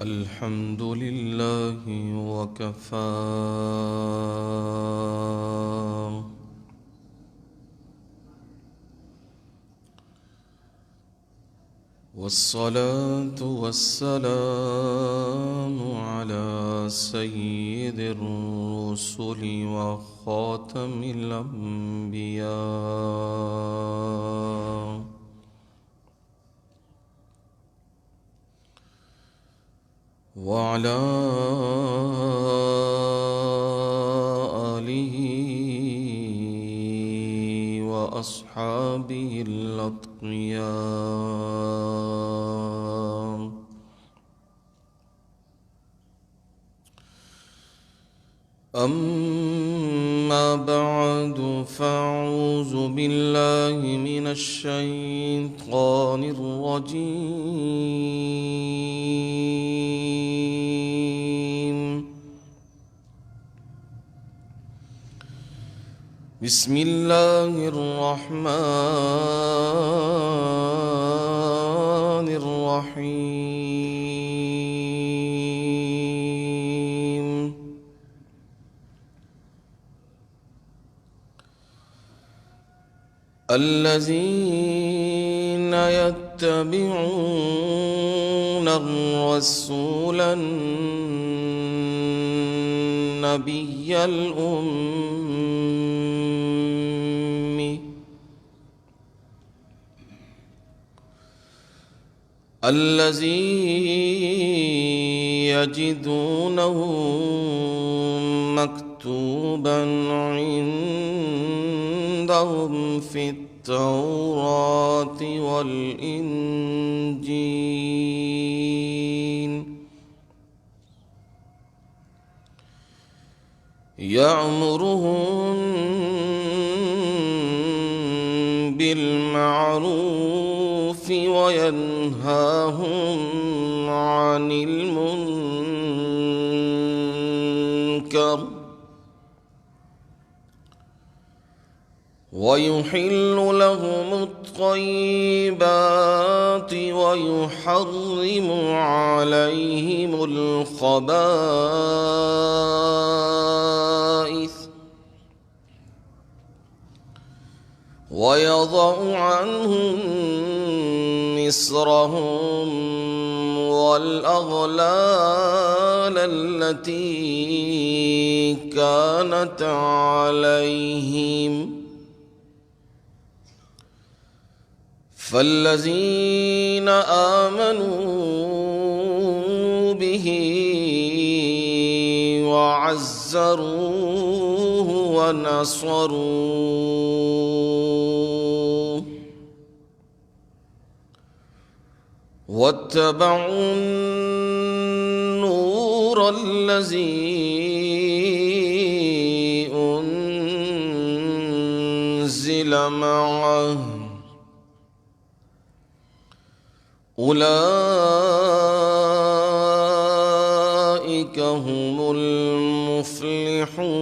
الحمد لله وكفى والصلاة والسلام على سيد الرسل وخاتم الأنبياء وعلى آله وأصحابه الأتقياء. أما بعد فأعوذ بالله من الشيطان الرجيم. بسم الله الرحمن الرحيم. الذين يتبعون الرسول النبي الأمي الذي يجدونه مكتوبا عندهم في التوراة والإنجيل يأمرهم بالمعروف وينهاهم عن المنكر ويحل لهم الطيبات ويحرم عليهم الخبائث ويضع عنهم مصرهم والأغلال التي كانت عليهم. فالذين آمنوا به وعزروه ونصروه واتبعوا النور الذي أنزل معه أولئك هم المفلحون.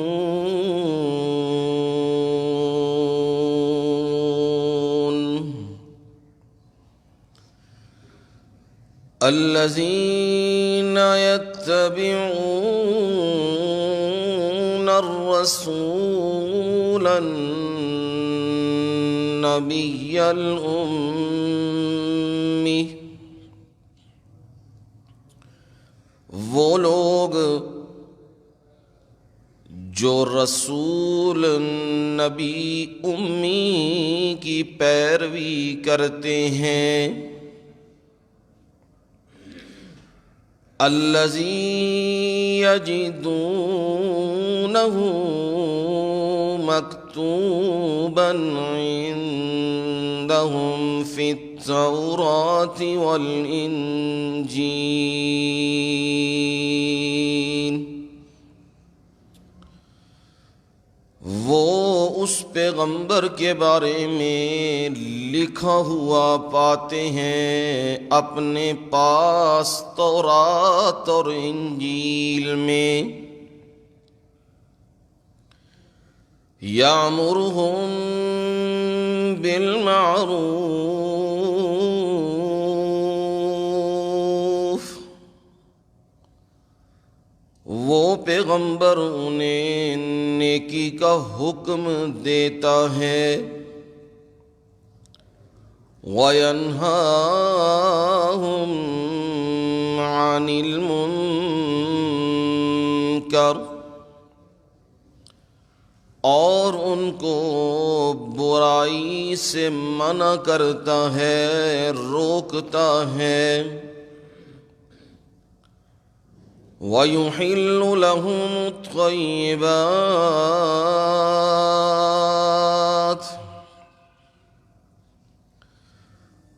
الذين يتبعون الرسول النبي الأمي وہ لوگ جو رسول نبی امی کی پیروی کرتے ہیں. الذی یجدونہ مکتوبا عندہم فی التوراة والانجیل. وہ اس پیغمبر کے بارے میں لکھا ہوا پاتے ہیں اپنے پاس تورات اور انجیل میں. یامرہم بالمعروف وہ پیغمبر انہیں نیکی کا حکم دیتا ہے وَيَنْهَاهُمْ عَنِ الْمُنْكَرِ، اور ان کو برائی سے منع کرتا ہے، روکتا ہے۔ وَيُحِلُّ لَهُمُ الطَّيِّبَاتِ،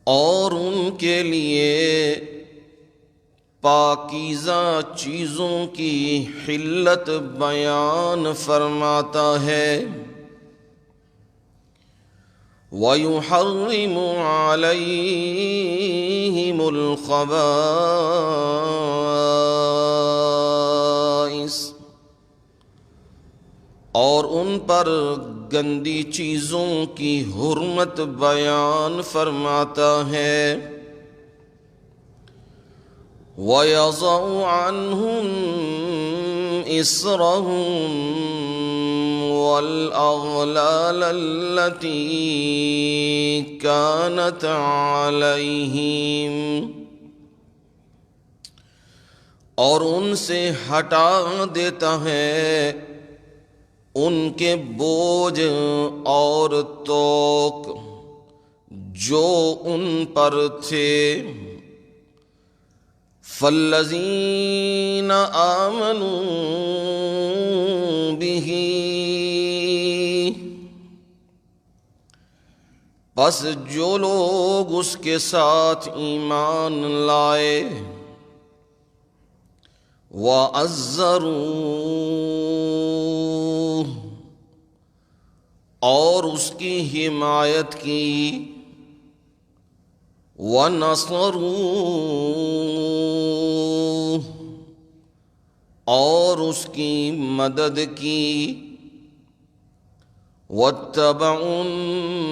اور ان کے لیے پاکیزہ چیزوں کی حلت بیان فرماتا ہے۔ وَيُحَرِّمُ عَلَيْهِمُ الْخَبَائِثَ، اور ان پر گندی چیزوں کی حرمت بیان فرماتا ہے۔ وَيَضَعُ عَنْهُمْ إِصْرَهُمْ وَالْأَغْلَالَ الَّتِي كَانَتْ عَلَيْهِمْ، اور ان سے ہٹا دیتا ہے ان کے بوجھ اور توق جو ان پر تھے۔ فَالَّذِينَ آمَنُوا بِهِ، پس جو لوگ اس کے ساتھ ایمان لائے، وَعَزَّرُوهُ، اور اس کی حمایت کی، وَنَصَرُوهُ، اور اس کی مدد کی، وَاتَّبَعُوا النُّورَ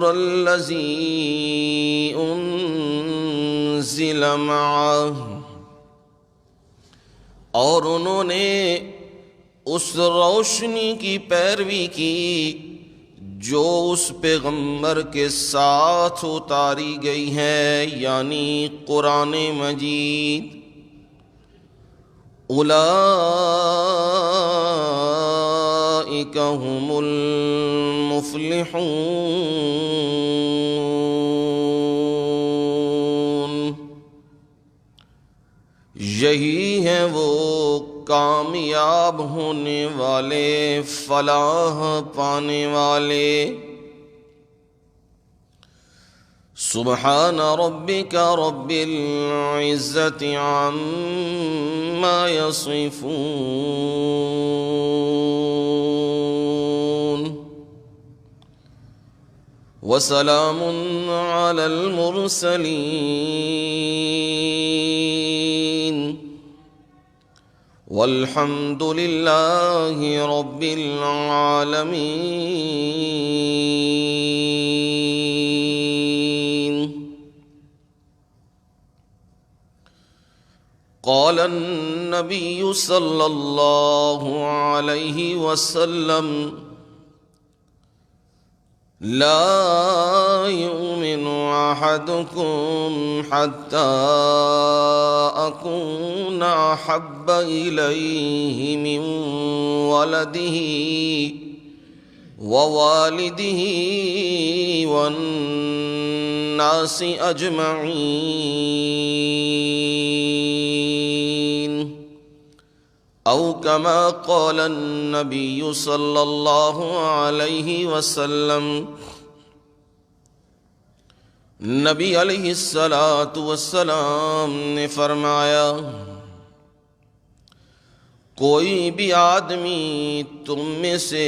الَّذِي أُنزِلَ مَعَهُ، اور انہوں نے اس روشنی کی پیروی کی جو اس پیغمبر کے ساتھ اتاری گئی ہے، یعنی قرآن مجید۔ اولئک هم المفلحون، یہی ہیں وہ کامیاب ہونے والے، فلاح پانے والے۔ سبحان ربک رب العزت عما یصفون، وسلام علی المرسلین، والحمد للہ رب العالمین۔ قال النبی صلی اللہ علیہ وسلم: لا يؤمن أحدكم حتى أكون أحب إليه من ولده ووالده والناس أجمعين، أو كما قال النبي صلى الله عليه وسلم۔ نبی علیہ الصلاۃ والسلام نے فرمایا، کوئی بھی آدمی تم میں سے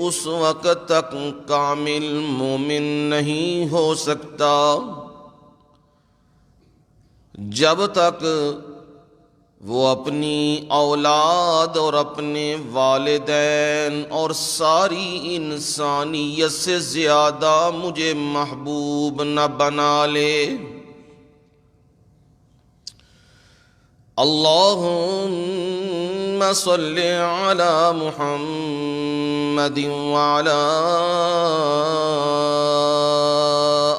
اس وقت تک کامل مومن نہیں ہو سکتا جب تک وہ اپنی اولاد اور اپنے والدین اور ساری انسانیت سے زیادہ مجھے محبوب نہ بنا لے۔ اللهم صل على محمد وعلى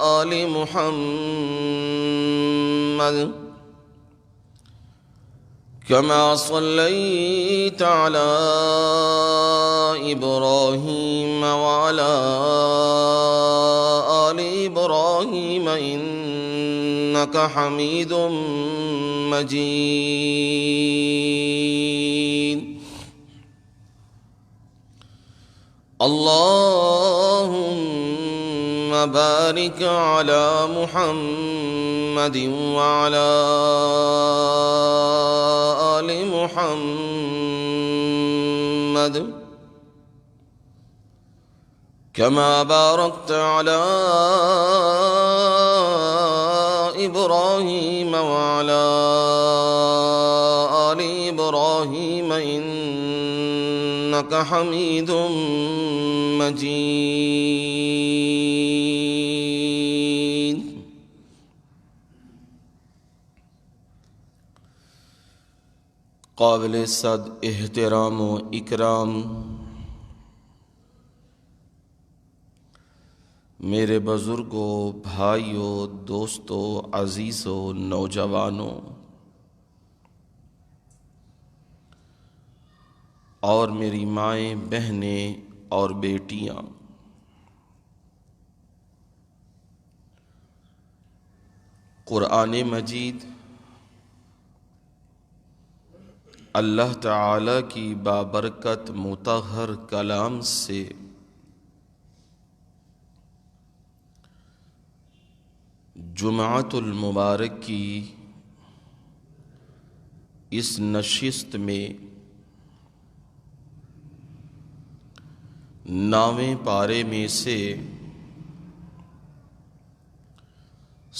آل محمد كما صليت على إبراهيم وعلى آل إبراهيم إنك حميد مجيد اللهم بارك على محمد وعلى آل محمد كما باركت على إبراهيم وعلى آل إبراهيم إنك حميد مجيد. قابل صد احترام و اکرام میرے بزرگوں، بھائیوں، دوستوں، عزیزوں، نوجوانوں اور میری مائیں، بہنیں اور بیٹیاں، قرآن مجید اللہ تعالی کی بابرکت مطہر کلام سے جمعۃ المبارک کی اس نشست میں 9ویں پارے میں سے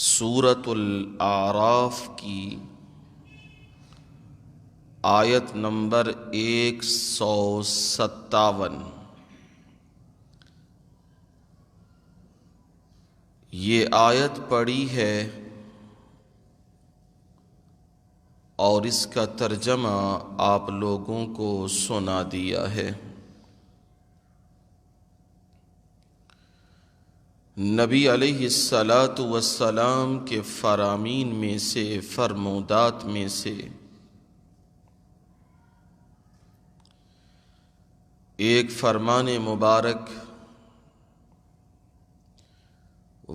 سورۃ الاعراف کی آیت نمبر 157 یہ آیت پڑھی ہے اور اس کا ترجمہ آپ لوگوں کو سنا دیا ہے۔ نبی علیہ السلام کے فرامین میں سے، فرمودات میں سے ایک فرمان مبارک،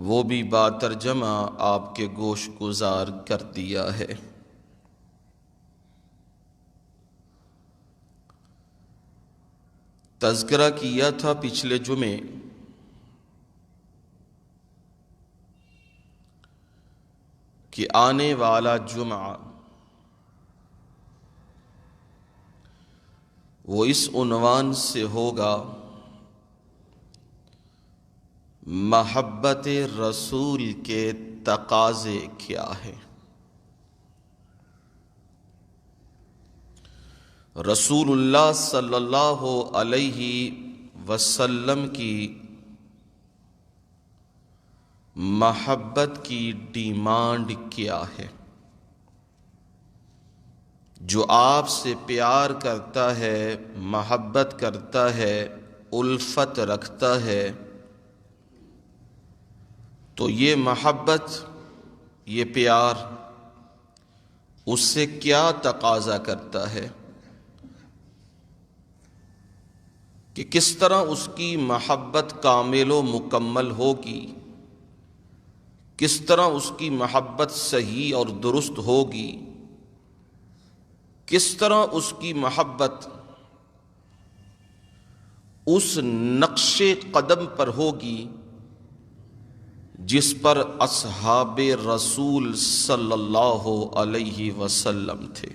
وہ بھی باترجمہ آپ کے گوش گزار کر دیا ہے۔ تذکرہ کیا تھا پچھلے جمعے کہ آنے والا جمعہ وہ اس عنوان سے ہوگا، محبت رسول کے تقاضے کیا ہے۔ رسول اللہ صلی اللہ علیہ وسلم کی محبت کی ڈیمانڈ کیا ہے؟ جو آپ سے پیار کرتا ہے، محبت کرتا ہے، الفت رکھتا ہے، تو یہ محبت، یہ پیار اس سے کیا تقاضا کرتا ہے کہ کس طرح اس کی محبت کامل و مکمل ہوگی، کس طرح اس کی محبت صحیح اور درست ہوگی، کس طرح اس کی محبت اس نقش قدم پر ہوگی جس پر اصحاب رسول صلی اللہ علیہ وسلم تھے۔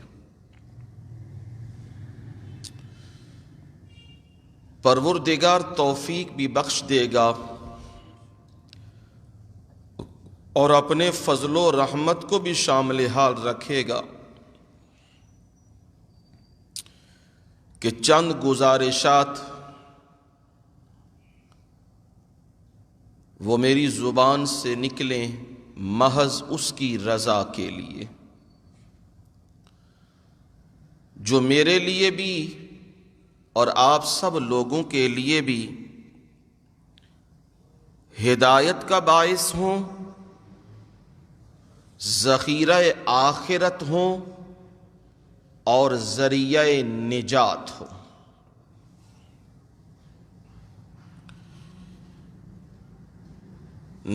پروردگار توفیق بھی بخش دے گا اور اپنے فضل و رحمت کو بھی شامل حال رکھے گا کہ چند گزارشات وہ میری زبان سے نکلیں محض اس کی رضا کے لیے۔ جو میرے لیے بھی اور آپ سب لوگوں کے لیے بھی ہدایت کا باعث ہوں، ذخیرہ آخرت ہوں اور ذریعہ نجات ہو۔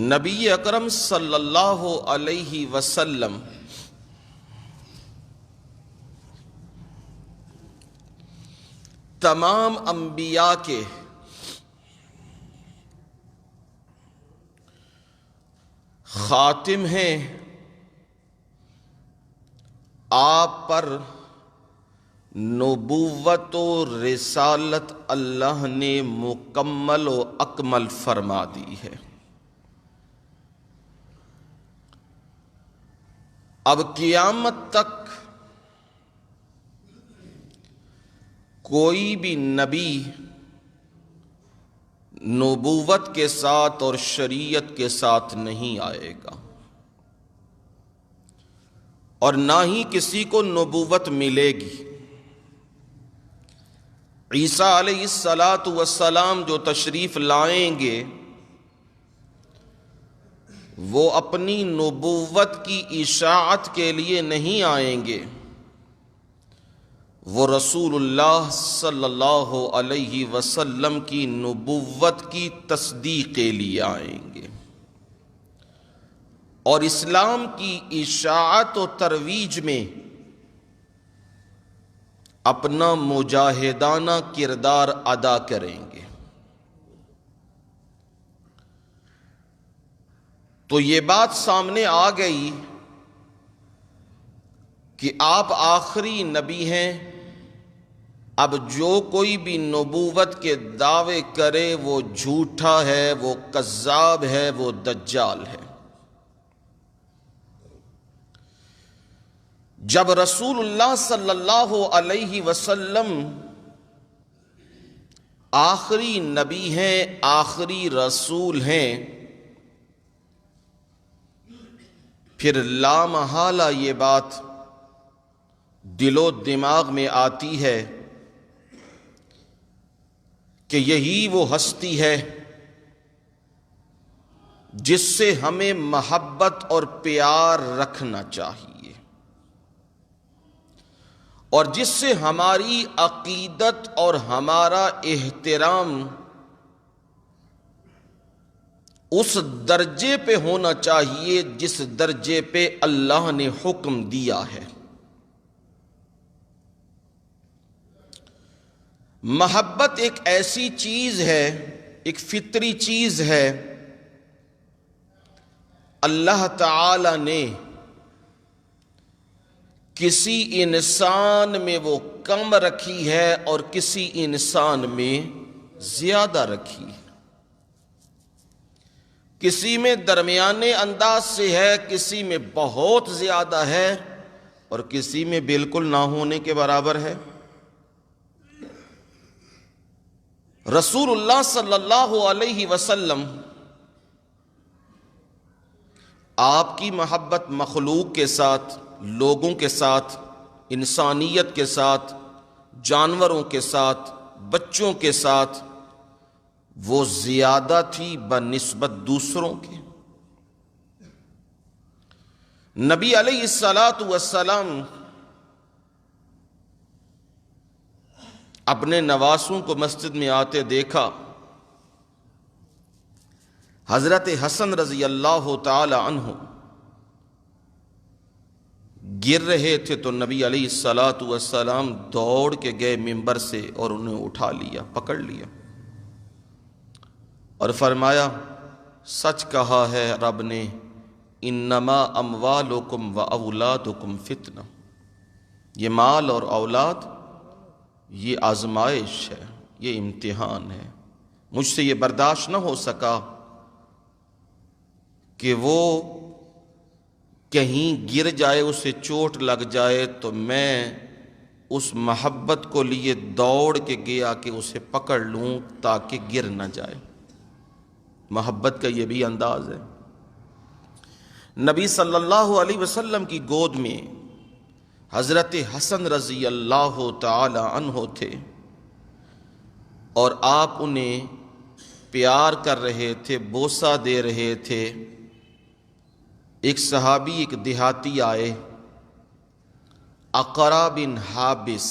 نبی اکرم صلی اللہ علیہ وسلم تمام انبیاء کے خاتم ہیں، آپ پر نبوت و رسالت اللہ نے مکمل و اکمل فرما دی ہے۔ اب قیامت تک کوئی بھی نبی نبوت کے ساتھ اور شریعت کے ساتھ نہیں آئے گا، اور نہ ہی کسی کو نبوت ملے گی۔ عیسیٰ علیہ السلام جو تشریف لائیں گے وہ اپنی نبوت کی اشاعت کے لیے نہیں آئیں گے، وہ رسول اللہ صلی اللہ علیہ وسلم کی نبوت کی تصدیق کے لیے آئیں گے، اور اسلام کی اشاعت و ترویج میں اپنا مجاہدانہ کردار ادا کریں گے۔ تو یہ بات سامنے آ گئی کہ آپ آخری نبی ہیں۔ اب جو کوئی بھی نبوت کے دعوے کرے وہ جھوٹا ہے، وہ کذاب ہے، وہ دجال ہے۔ جب رسول اللہ صلی اللہ علیہ وسلم آخری نبی ہیں، آخری رسول ہیں، پھر لامحالہ یہ بات دل و دماغ میں آتی ہے کہ یہی وہ ہستی ہے جس سے ہمیں محبت اور پیار رکھنا چاہیے، اور جس سے ہماری عقیدت اور ہمارا احترام اس درجے پہ ہونا چاہیے جس درجے پہ اللہ نے حکم دیا ہے۔ محبت ایک ایسی چیز ہے، ایک فطری چیز ہے، اللہ تعالی نے کسی انسان میں وہ کم رکھی ہے اور کسی انسان میں زیادہ رکھی ہے، کسی میں درمیانے انداز سے ہے، کسی میں بہت زیادہ ہے، اور کسی میں بالکل نہ ہونے کے برابر ہے۔ رسول اللہ صلی اللہ علیہ وسلم آپ کی محبت مخلوق کے ساتھ، لوگوں کے ساتھ، انسانیت کے ساتھ، جانوروں کے ساتھ، بچوں کے ساتھ وہ زیادہ تھی بنسبت دوسروں کے۔ نبی علیہ السلام اپنے نواسوں کو مسجد میں آتے دیکھا، حضرت حسن رضی اللہ تعالی عنہ گر رہے تھے تو نبی علیہ السلام دوڑ کے گئے ممبر سے اور انہیں اٹھا لیا، پکڑ لیا، اور فرمایا سچ کہا ہے رب نے، انما اموالکم و اولادکم فتنہ، یہ مال اور اولاد یہ آزمائش ہے، یہ امتحان ہے۔ مجھ سے یہ برداشت نہ ہو سکا کہ وہ کہیں گر جائے، اسے چوٹ لگ جائے، تو میں اس محبت کو لیے دوڑ کے گیا کہ اسے پکڑ لوں تاکہ گر نہ جائے۔ محبت کا یہ بھی انداز ہے۔ نبی صلی اللہ علیہ وسلم کی گود میں حضرت حسن رضی اللہ تعالی عنہ تھے، اور آپ انہیں پیار کر رہے تھے، بوسہ دے رہے تھے۔ ایک صحابی، ایک دیہاتی آئے، اقرا بن حابس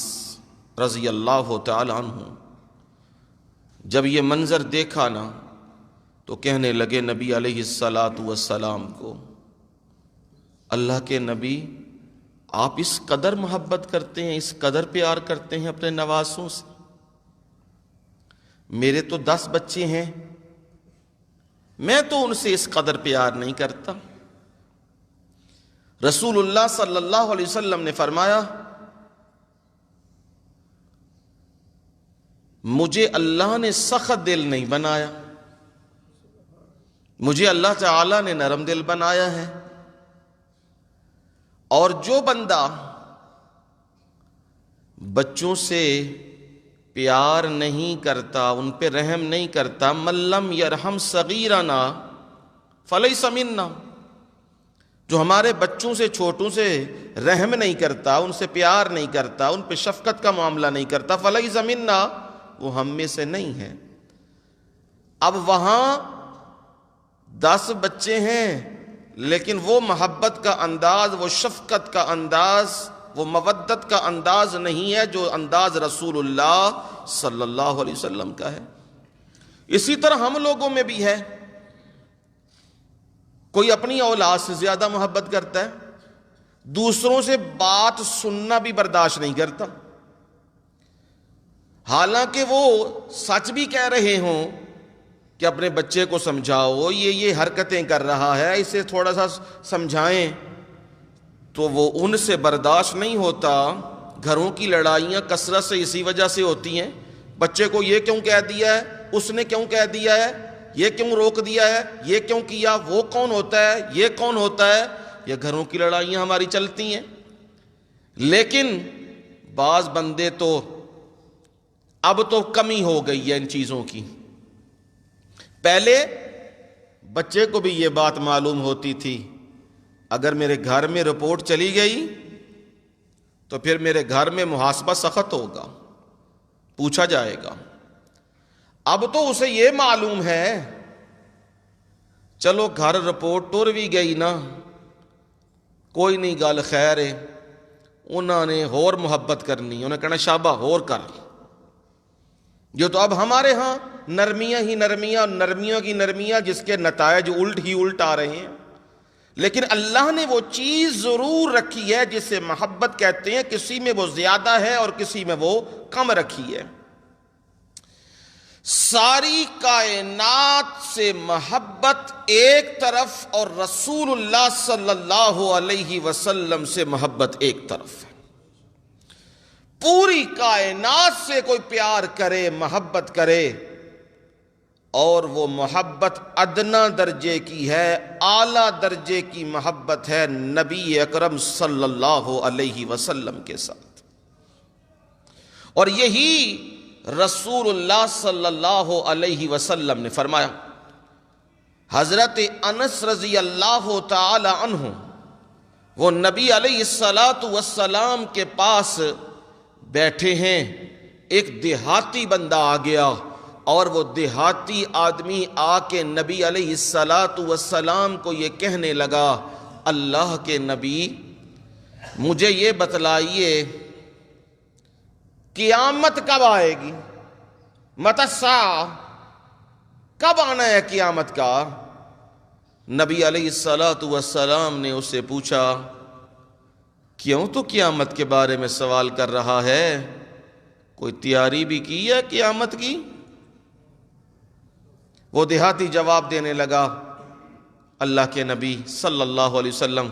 رضی اللہ تعالی عنہ۔ جب یہ منظر دیکھا نا تو کہنے لگے نبی علیہ الصلاۃ والسلام کو، اللہ کے نبی، آپ اس قدر محبت کرتے ہیں، اس قدر پیار کرتے ہیں اپنے نواسوں سے؟ میرے تو 10 بچے ہیں، میں تو ان سے اس قدر پیار نہیں کرتا۔ رسول اللہ صلی اللہ علیہ وسلم نے فرمایا، مجھے اللہ نے سخت دل نہیں بنایا، مجھے اللہ تعالی نے نرم دل بنایا ہے۔ اور جو بندہ بچوں سے پیار نہیں کرتا، ان پہ رحم نہیں کرتا، من لم یرحم صغیرنا فلیس منا، جو ہمارے بچوں سے، چھوٹوں سے رحم نہیں کرتا، ان سے پیار نہیں کرتا، ان پہ شفقت کا معاملہ نہیں کرتا، فلیس منا، وہ ہم میں سے نہیں ہے۔ اب وہاں 10 بچے ہیں، لیکن وہ محبت کا انداز، وہ شفقت کا انداز، وہ مودت کا انداز نہیں ہے جو انداز رسول اللہ صلی اللہ علیہ وسلم کا ہے۔ اسی طرح ہم لوگوں میں بھی ہے، کوئی اپنی اولاد سے زیادہ محبت کرتا ہے، دوسروں سے بات سننا بھی برداشت نہیں کرتا، حالانکہ وہ سچ بھی کہہ رہے ہوں کہ اپنے بچے کو سمجھاؤ، یہ حرکتیں کر رہا ہے، اسے تھوڑا سا سمجھائیں، تو وہ ان سے برداشت نہیں ہوتا۔ گھروں کی لڑائیاں کثرت سے اسی وجہ سے ہوتی ہیں، بچے کو یہ کیوں کہہ دیا ہے، اس نے کیوں کہہ دیا ہے، یہ کیوں روک دیا ہے، یہ کیوں کیا، وہ کون ہوتا ہے، یہ کون ہوتا ہے، یہ گھروں کی لڑائیاں ہماری چلتی ہیں۔ لیکن بعض بندے تو اب تو کمی ہو گئی ہے ان چیزوں کی۔ پہلے بچے کو بھی یہ بات معلوم ہوتی تھی، اگر میرے گھر میں رپورٹ چلی گئی تو پھر میرے گھر میں محاسبہ سخت ہوگا، پوچھا جائے گا۔ اب تو اسے یہ معلوم ہے، چلو گھر رپورٹ ٹر بھی گئی نا، کوئی نہیں، گل خیر ہے، انہوں نے اور محبت کرنی، انہیں کہنا شابہ اور کر۔ یہ تو اب ہمارے ہاں نرمیاں ہی نرمیاں، نرمیوں کی نرمیاں، جس کے نتائج الٹ ہی الٹ آ رہے ہیں۔ لیکن اللہ نے وہ چیز ضرور رکھی ہے جسے محبت کہتے ہیں، کسی میں وہ زیادہ ہے اور کسی میں وہ کم رکھی ہے۔ ساری کائنات سے محبت ایک طرف اور رسول اللہ صلی اللہ علیہ وسلم سے محبت ایک طرف ہے۔ پوری کائنات سے کوئی پیار کرے، محبت کرے، اور وہ محبت ادنا درجے کی ہے، اعلیٰ درجے کی محبت ہے نبی اکرم صلی اللہ علیہ وسلم کے ساتھ۔ اور یہی رسول اللہ صلی اللہ علیہ وسلم نے فرمایا۔ حضرت انس رضی اللہ تعالی عنہ، وہ نبی علیہ الصلاۃ والسلام کے پاس بیٹھے ہیں، ایک دیہاتی بندہ آ گیا، اور وہ دیہاتی آدمی آ کے نبی علیہ الصلاۃ والسلام کو یہ کہنے لگا، اللہ کے نبی، مجھے یہ بتلائیے قیامت کب آئے گی، متی الساعہ، کب آنا ہے قیامت کا؟ نبی علیہ الصلاۃ والسلام نے اس سے پوچھا، کیوں تو قیامت کے بارے میں سوال کر رہا ہے، کوئی تیاری بھی کی ہے قیامت کی؟ وہ دیہاتی جواب دینے لگا، اللہ کے نبی صلی اللہ علیہ وسلم،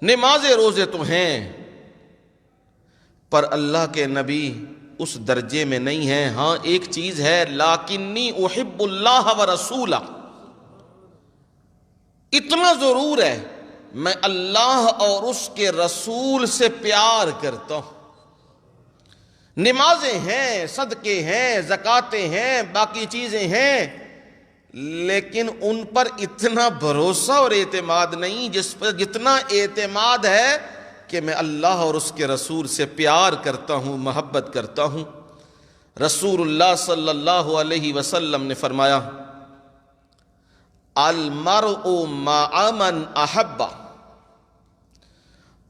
نمازیں روزے تو ہیں، پر اللہ کے نبی اس درجے میں نہیں ہیں۔ ہاں ایک چیز ہے، لیکنی احب اللہ ورسولہ، اتنا ضرور ہے، میں اللہ اور اس کے رسول سے پیار کرتا ہوں۔ نمازیں ہیں، صدقے ہیں، زکاتیں ہیں، باقی چیزیں ہیں، لیکن ان پر اتنا بھروسہ اور اعتماد نہیں جس پر جتنا اعتماد ہے کہ میں اللہ اور اس کے رسول سے پیار کرتا ہوں، محبت کرتا ہوں۔ رسول اللہ صلی اللہ علیہ وسلم نے فرمایا المرء مع من احب،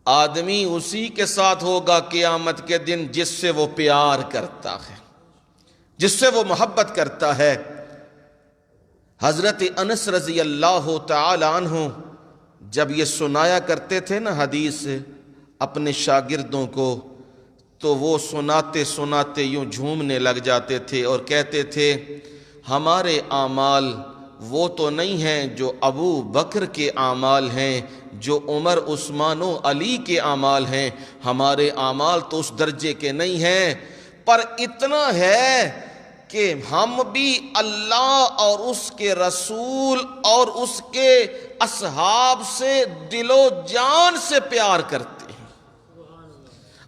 آدمی اسی کے ساتھ ہوگا قیامت کے دن جس سے وہ پیار کرتا ہے، جس سے وہ محبت کرتا ہے۔ حضرت انس رضی اللہ تعالی عنہ جب یہ سنایا کرتے تھے نا حدیث اپنے شاگردوں کو، تو وہ سناتے سناتے یوں جھومنے لگ جاتے تھے اور کہتے تھے ہمارے اعمال وہ تو نہیں ہیں جو ابو بکر کے اعمال ہیں، جو عمر عثمان و علی کے اعمال ہیں، ہمارے اعمال تو اس درجے کے نہیں ہیں، پر اتنا ہے کہ ہم بھی اللہ اور اس کے رسول اور اس کے اصحاب سے دل و جان سے پیار کرتے ہیں۔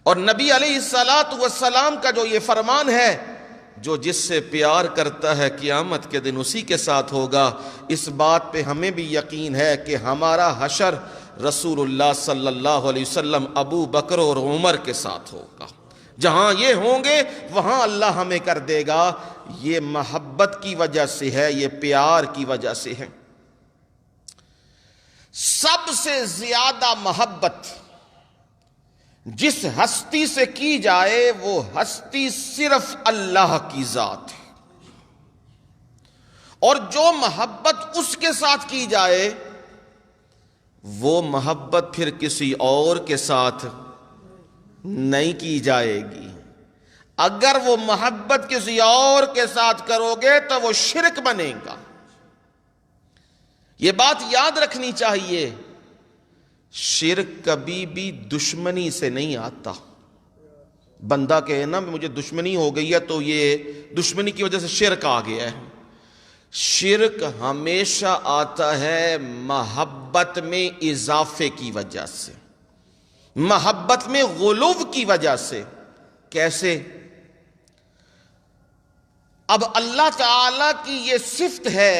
اور نبی علیہ السلام کا جو یہ فرمان ہے، جو جس سے پیار کرتا ہے قیامت کے دن اسی کے ساتھ ہوگا، اس بات پہ ہمیں بھی یقین ہے کہ ہمارا حشر رسول اللہ صلی اللہ علیہ وسلم، ابو بکر اور عمر کے ساتھ ہوگا۔ جہاں یہ ہوں گے وہاں اللہ ہمیں کر دے گا۔ یہ محبت کی وجہ سے ہے، یہ پیار کی وجہ سے ہے۔ سب سے زیادہ محبت جس ہستی سے کی جائے وہ ہستی صرف اللہ کی ذات ہے، اور جو محبت اس کے ساتھ کی جائے وہ محبت پھر کسی اور کے ساتھ نہیں کی جائے گی۔ اگر وہ محبت کسی اور کے ساتھ کرو گے تو وہ شرک بنے گا۔ یہ بات یاد رکھنی چاہیے، شرک کبھی بھی دشمنی سے نہیں آتا۔ بندہ کہے نا مجھے دشمنی ہو گئی ہے تو یہ دشمنی کی وجہ سے شرک آ گیا ہے۔ شرک ہمیشہ آتا ہے محبت میں اضافے کی وجہ سے، محبت میں غلو کی وجہ سے۔ کیسے؟ اب اللہ تعالی کی یہ صفت ہے،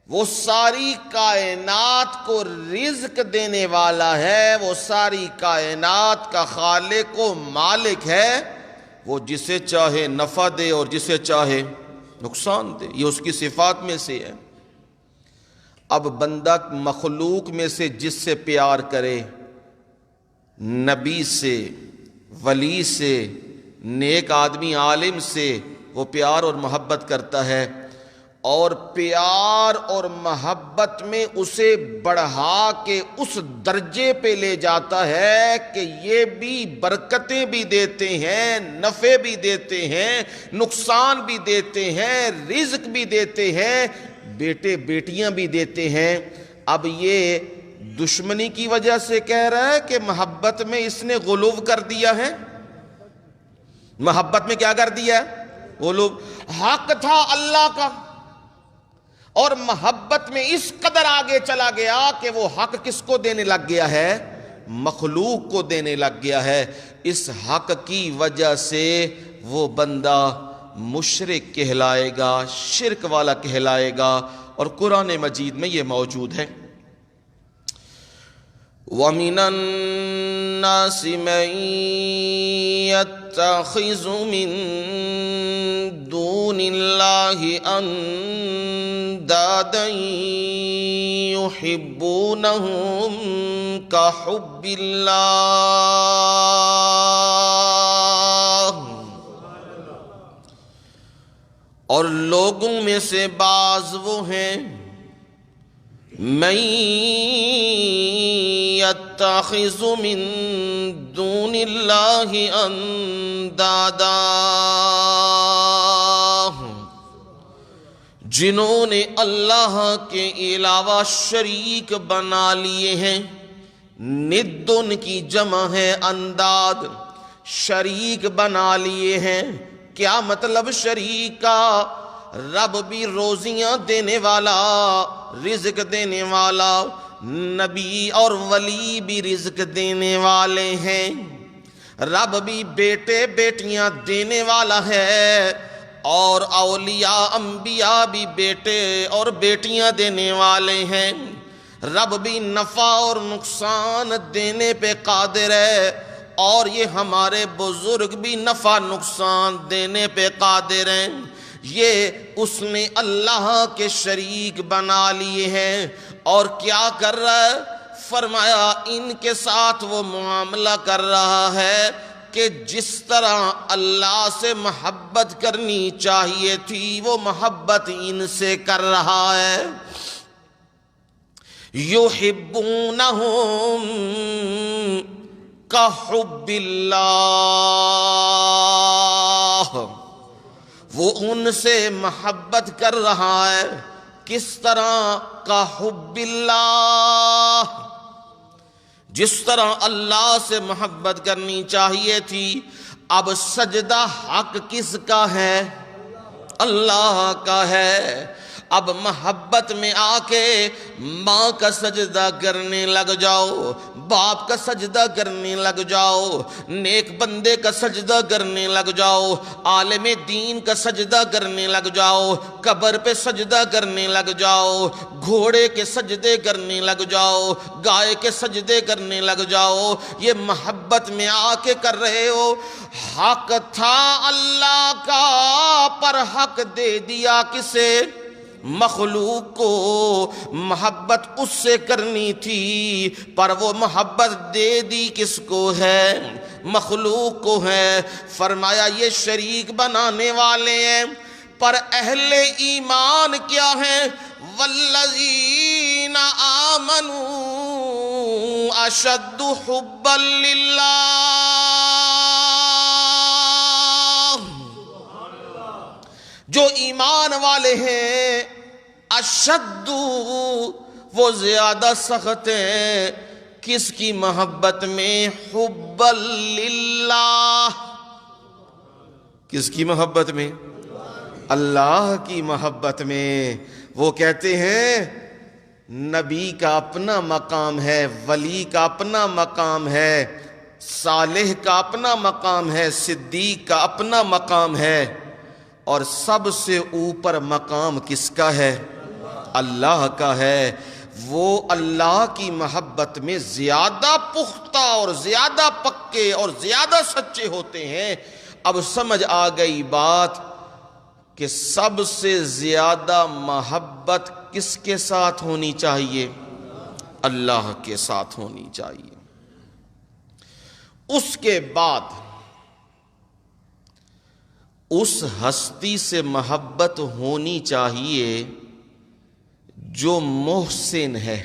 وہ ساری کائنات کو رزق دینے والا ہے، وہ ساری کائنات کا خالق و مالک ہے، وہ جسے چاہے نفع دے اور جسے چاہے نقصان دے، یہ اس کی صفات میں سے ہے۔ اب بندہ مخلوق میں سے جس سے پیار کرے، نبی سے، ولی سے، نیک آدمی عالم سے وہ پیار اور محبت کرتا ہے، اور پیار اور محبت میں اسے بڑھا کے اس درجے پہ لے جاتا ہے کہ یہ بھی برکتیں بھی دیتے ہیں، نفع بھی دیتے ہیں، نقصان بھی دیتے ہیں، رزق بھی دیتے ہیں، بیٹے بیٹیاں بھی دیتے ہیں۔ اب یہ دشمنی کی وجہ سے کہہ رہا ہے کہ محبت میں اس نے غلو کر دیا ہے؟ محبت میں کیا کر دیا ہے؟ غلو۔ حق تھا اللہ کا، اور محبت میں اس قدر آگے چلا گیا کہ وہ حق کس کو دینے لگ گیا ہے؟ مخلوق کو دینے لگ گیا ہے۔ اس حق کی وجہ سے وہ بندہ مشرک کہلائے گا، شرک والا کہلائے گا، اور قرآن مجید میں یہ موجود ہے۔ وَمِنَ النَّاسِ مَن يَتَّخِذُ مِن دُونِ اللَّهِ أَندَادًا يُحِبُّونَهُمْ كَحُبِّ اللَّهِ، اور لوگوں میں سے بعض وہ ہیں مَن يَتَّخِذُ مِن دُونِ اللَّهِ أَندَادًا، جنہوں نے اللہ کے علاوہ شریک بنا لیے ہیں۔ ند ان کی جمع ہے انداد، شریک بنا لیے ہیں۔ کیا مطلب شریک کا؟ رب بھی روزیاں دینے والا، رزق دینے والا، نبی اور ولی بھی رزق دینے والے ہیں، رب بھی بیٹے بیٹیاں دینے والا ہے، اور اولیاء انبیاء بھی بیٹے اور بیٹیاں دینے والے ہیں۔ رب بھی نفع اور نقصان دینے پہ قادر ہے، اور یہ ہمارے بزرگ بھی نفع نقصان دینے پہ قادر ہیں۔ یہ اس نے اللہ کے شریک بنا لیے ہیں، اور کیا کر رہا ہے؟ فرمایا ان کے ساتھ وہ معاملہ کر رہا ہے کہ جس طرح اللہ سے محبت کرنی چاہیے تھی وہ محبت ان سے کر رہا ہے۔ یحبونہم کحب اللہ، وہ ان سے محبت کر رہا ہے کس طرح؟ کحب اللہ، جس طرح اللہ سے محبت کرنی چاہیے تھی۔ اب سجدہ حق کس کا ہے؟ اللہ کا ہے۔ اب محبت میں آ کے ماں کا سجدہ کرنے لگ جاؤ، باپ کا سجدہ کرنے لگ جاؤ، نیک بندے کا سجدہ کرنے لگ جاؤ، عالم دین کا سجدہ کرنے لگ جاؤ، قبر پہ سجدہ کرنے لگ جاؤ، گھوڑے کے سجدے کرنے لگ جاؤ، گائے کے سجدے کرنے لگ جاؤ۔ یہ محبت میں آ کے کر رہے ہو۔ حق تھا اللہ کا، پر حق دے دیا کسے؟ مخلوق کو۔ محبت اس سے کرنی تھی، پر وہ محبت دے دی کس کو ہے؟ مخلوق کو ہے۔ فرمایا یہ شریک بنانے والے ہیں، پر اہل ایمان کیا ہیں؟ والذین آمنوا اشد حبا للہ، جو ایمان والے ہیں اشد، وہ زیادہ سخت ہیں کس کی محبت میں؟ حبا للہ، کس کی محبت میں؟ اللہ کی محبت میں۔ وہ کہتے ہیں نبی کا اپنا مقام ہے، ولی کا اپنا مقام ہے، صالح کا اپنا مقام ہے، صدیق کا اپنا مقام ہے، اور سب سے اوپر مقام کس کا ہے؟ اللہ کا ہے۔ وہ اللہ کی محبت میں زیادہ پختہ اور زیادہ پکے اور زیادہ سچے ہوتے ہیں۔ اب سمجھ آ گئی بات کہ سب سے زیادہ محبت کس کے ساتھ ہونی چاہیے؟ اللہ کے ساتھ ہونی چاہیے۔ اس کے بعد اس ہستی سے محبت ہونی چاہیے جو محسن ہے،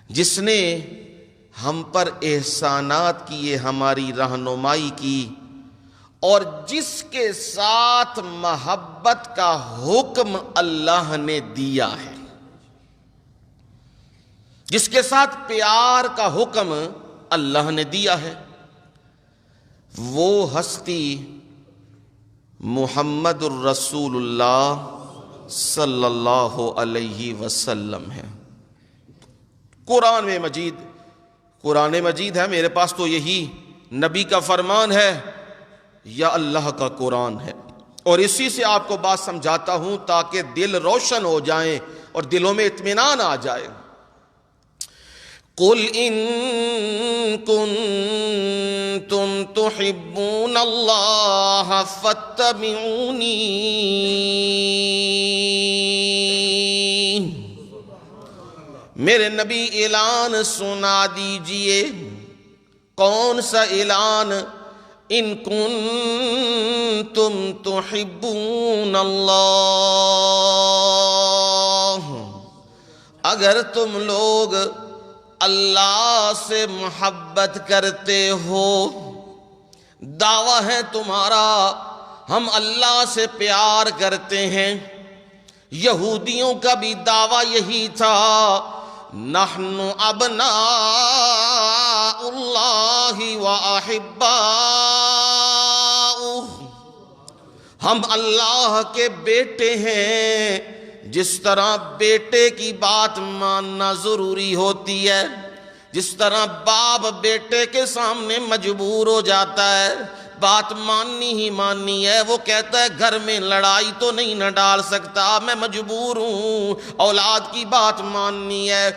جس نے ہم پر احسانات کیے، ہماری رہنمائی کی، اور جس کے ساتھ محبت کا حکم اللہ نے دیا ہے، جس کے ساتھ پیار کا حکم اللہ نے دیا ہے۔ وہ ہستی محمد الرسول اللہ صلی اللہ علیہ وسلم ہے۔ قرآن مجید ہے میرے پاس، تو یہی نبی کا فرمان ہے یا اللہ کا قرآن ہے، اور اسی سے آپ کو بات سمجھاتا ہوں تاکہ دل روشن ہو جائیں اور دلوں میں اطمینان آ جائے۔ قل ان کنتم تحبون اللہ فاتبعونی، میرے نبی اعلان سنا دیجئے۔ کون سا اعلان؟ ان کنتم تحبون اللہ، اگر تم لوگ اللہ سے محبت کرتے ہو، دعویٰ ہے تمہارا ہم اللہ سے پیار کرتے ہیں۔ یہودیوں کا بھی دعویٰ یہی تھا، نحن ابناء اللہ واحباؤہ، ہم اللہ کے بیٹے ہیں۔ جس طرح بیٹے کی بات ماننا ضروری ہوتی ہے، جس طرح باپ بیٹے کے سامنے مجبور ہو جاتا ہے، بات ماننی ہی ماننی ہے۔ وہ کہتا ہے گھر میں لڑائی تو نہیں نہ ڈال سکتا، میں مجبور ہوں، اولاد کی بات ماننی ہے۔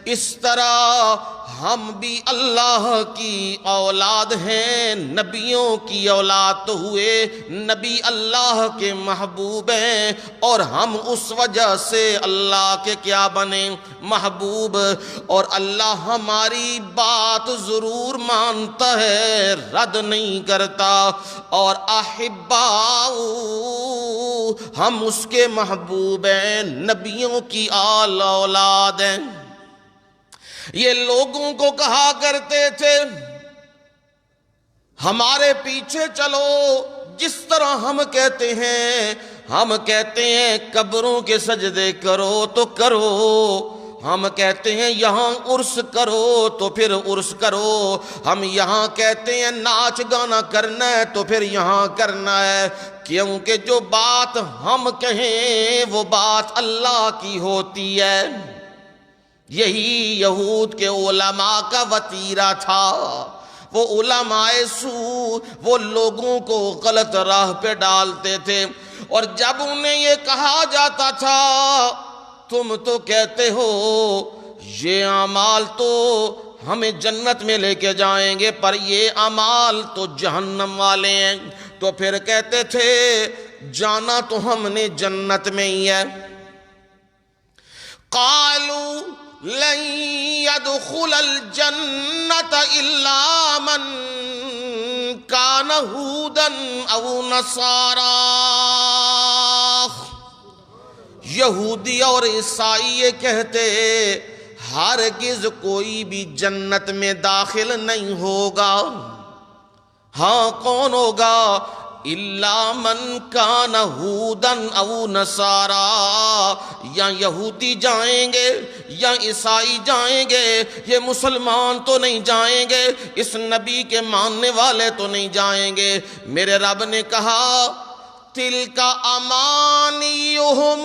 اس طرح ہم بھی اللہ کی اولاد ہیں، نبیوں کی اولاد تو ہوئے، نبی اللہ کے محبوب ہیں، اور ہم اس وجہ سے اللہ کے کیا بنے؟ محبوب۔ اور اللہ ہماری بات ضرور مانتا ہے، رد نہیں کرتا۔ اور احباء، ہم اس کے محبوب ہیں، نبیوں کی اولاد ہیں۔ یہ لوگوں کو کہا کرتے تھے ہمارے پیچھے چلو، جس طرح ہم کہتے ہیں قبروں کے سجدے کرو تو کرو، ہم کہتے ہیں یہاں عرس کرو تو پھر عرس کرو، ہم یہاں کہتے ہیں ناچ گانا کرنا ہے تو پھر یہاں کرنا ہے، کیونکہ جو بات ہم کہیں وہ بات اللہ کی ہوتی ہے۔ یہی یہود کے علماء کا وتیرہ تھا۔ وہ علماء سو وہ لوگوں کو غلط راہ پہ ڈالتے تھے، اور جب انہیں یہ کہا جاتا تھا تم تو کہتے ہو یہ اعمال تو ہمیں جنت میں لے کے جائیں گے، پر یہ اعمال تو جہنم والے ہیں، تو پھر کہتے تھے جانا تو ہم نے جنت میں ہی ہے۔ قالوا لن يدخل الجنة إلا من كان هودا أو نصارى۔ یہودی اور عیسائی یہ کہتے ہرگز کوئی بھی جنت میں داخل نہیں ہوگا۔ ہاں کون ہوگا؟ الا من کان ہودن او نصارا، یا یہودی جائیں گے یا عیسائی جائیں گے، یہ مسلمان تو نہیں جائیں گے، اس نبی کے ماننے والے تو نہیں جائیں گے۔ میرے رب نے کہا تلک امانیہم،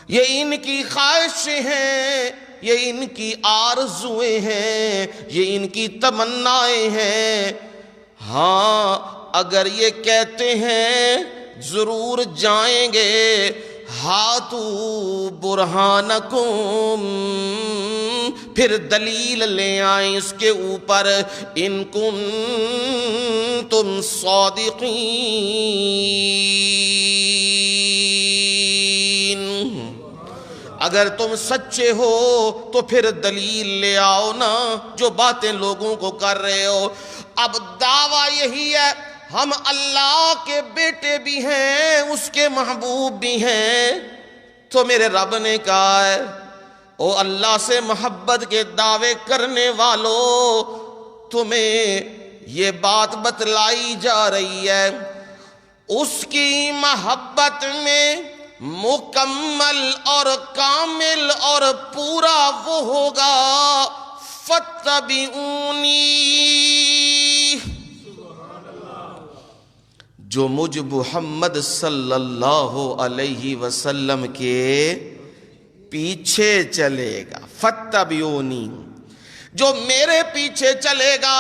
یہ ان کی خواہشیں ہیں، یہ ان کی آرزویں ہیں، یہ ان کی تمنائیں ہیں۔ ہاں اگر یہ کہتے ہیں ضرور جائیں گے، ہاتھو برہانکم، پھر دلیل لے آئیں اس کے اوپر، ان کنتم صادقین، اگر تم سچے ہو تو پھر دلیل لے آؤ نا، جو باتیں لوگوں کو کر رہے ہو۔ اب دعویٰ یہی ہے ہم اللہ کے بیٹے بھی ہیں، اس کے محبوب بھی ہیں، تو میرے رب نے کہا ہے او اللہ سے محبت کے دعوے کرنے والوں، تمہیں یہ بات بتلائی جا رہی ہے، اس کی محبت میں مکمل اور کامل اور پورا وہ ہوگا فَاتَّبِعُونِی، جو مجھ محمد صلی اللہ علیہ وسلم کے پیچھے چلے گا۔ فَاتَّبِعُونِی، جو میرے پیچھے چلے گا،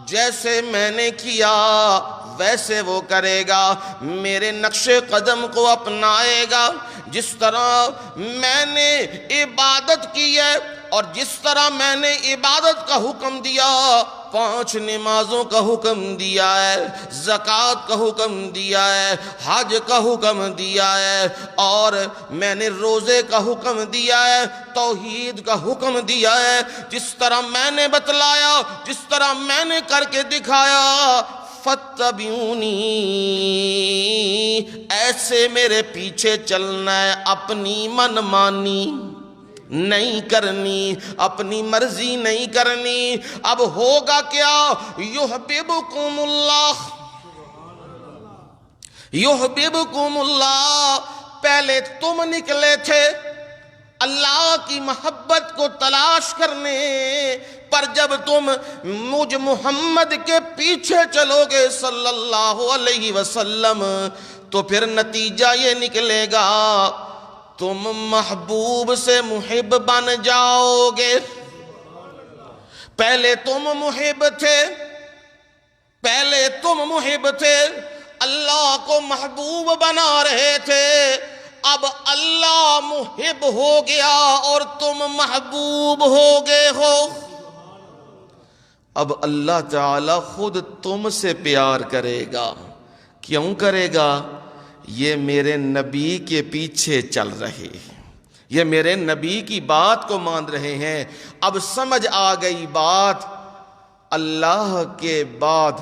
جیسے میں نے کیا ویسے وہ کرے گا، میرے نقش قدم کو اپنائے گا، جس طرح میں نے عبادت کی ہے اور جس طرح میں نے عبادت کا حکم دیا، 5 نمازوں کا حکم دیا ہے، زکوٰۃ کا حکم دیا ہے، حج کا حکم دیا ہے، اور میں نے روزے کا حکم دیا ہے، توحید کا حکم دیا ہے، جس طرح میں نے بتلایا، جس طرح میں نے کر کے دکھایا، فَاتَّبِعُونِی، ایسے میرے پیچھے چلنا ہے، اپنی من مانی نہیں کرنی، اپنی مرضی نہیں کرنی۔ اب ہوگا کیا؟ یحببکم اللہ، یحببکم اللہ، پہلے تم نکلے تھے اللہ کی محبت کو تلاش کرنے، پر جب تم مجھ محمد کے پیچھے چلو گے صلی اللہ علیہ وسلم، تو پھر نتیجہ یہ نکلے گا تم محبوب سے محب بن جاؤ گے۔ پہلے تم محب تھے، پہلے تم محب تھے، اللہ کو محبوب بنا رہے تھے، اب اللہ محب ہو گیا اور تم محبوب ہو گئے ہو۔ اب اللہ تعالی خود تم سے پیار کرے گا۔ کیوں کرے گا؟ یہ میرے نبی کے پیچھے چل رہے ہیں، یہ میرے نبی کی بات کو مان رہے ہیں۔ اب سمجھ آ گئی بات، اللہ کے بعد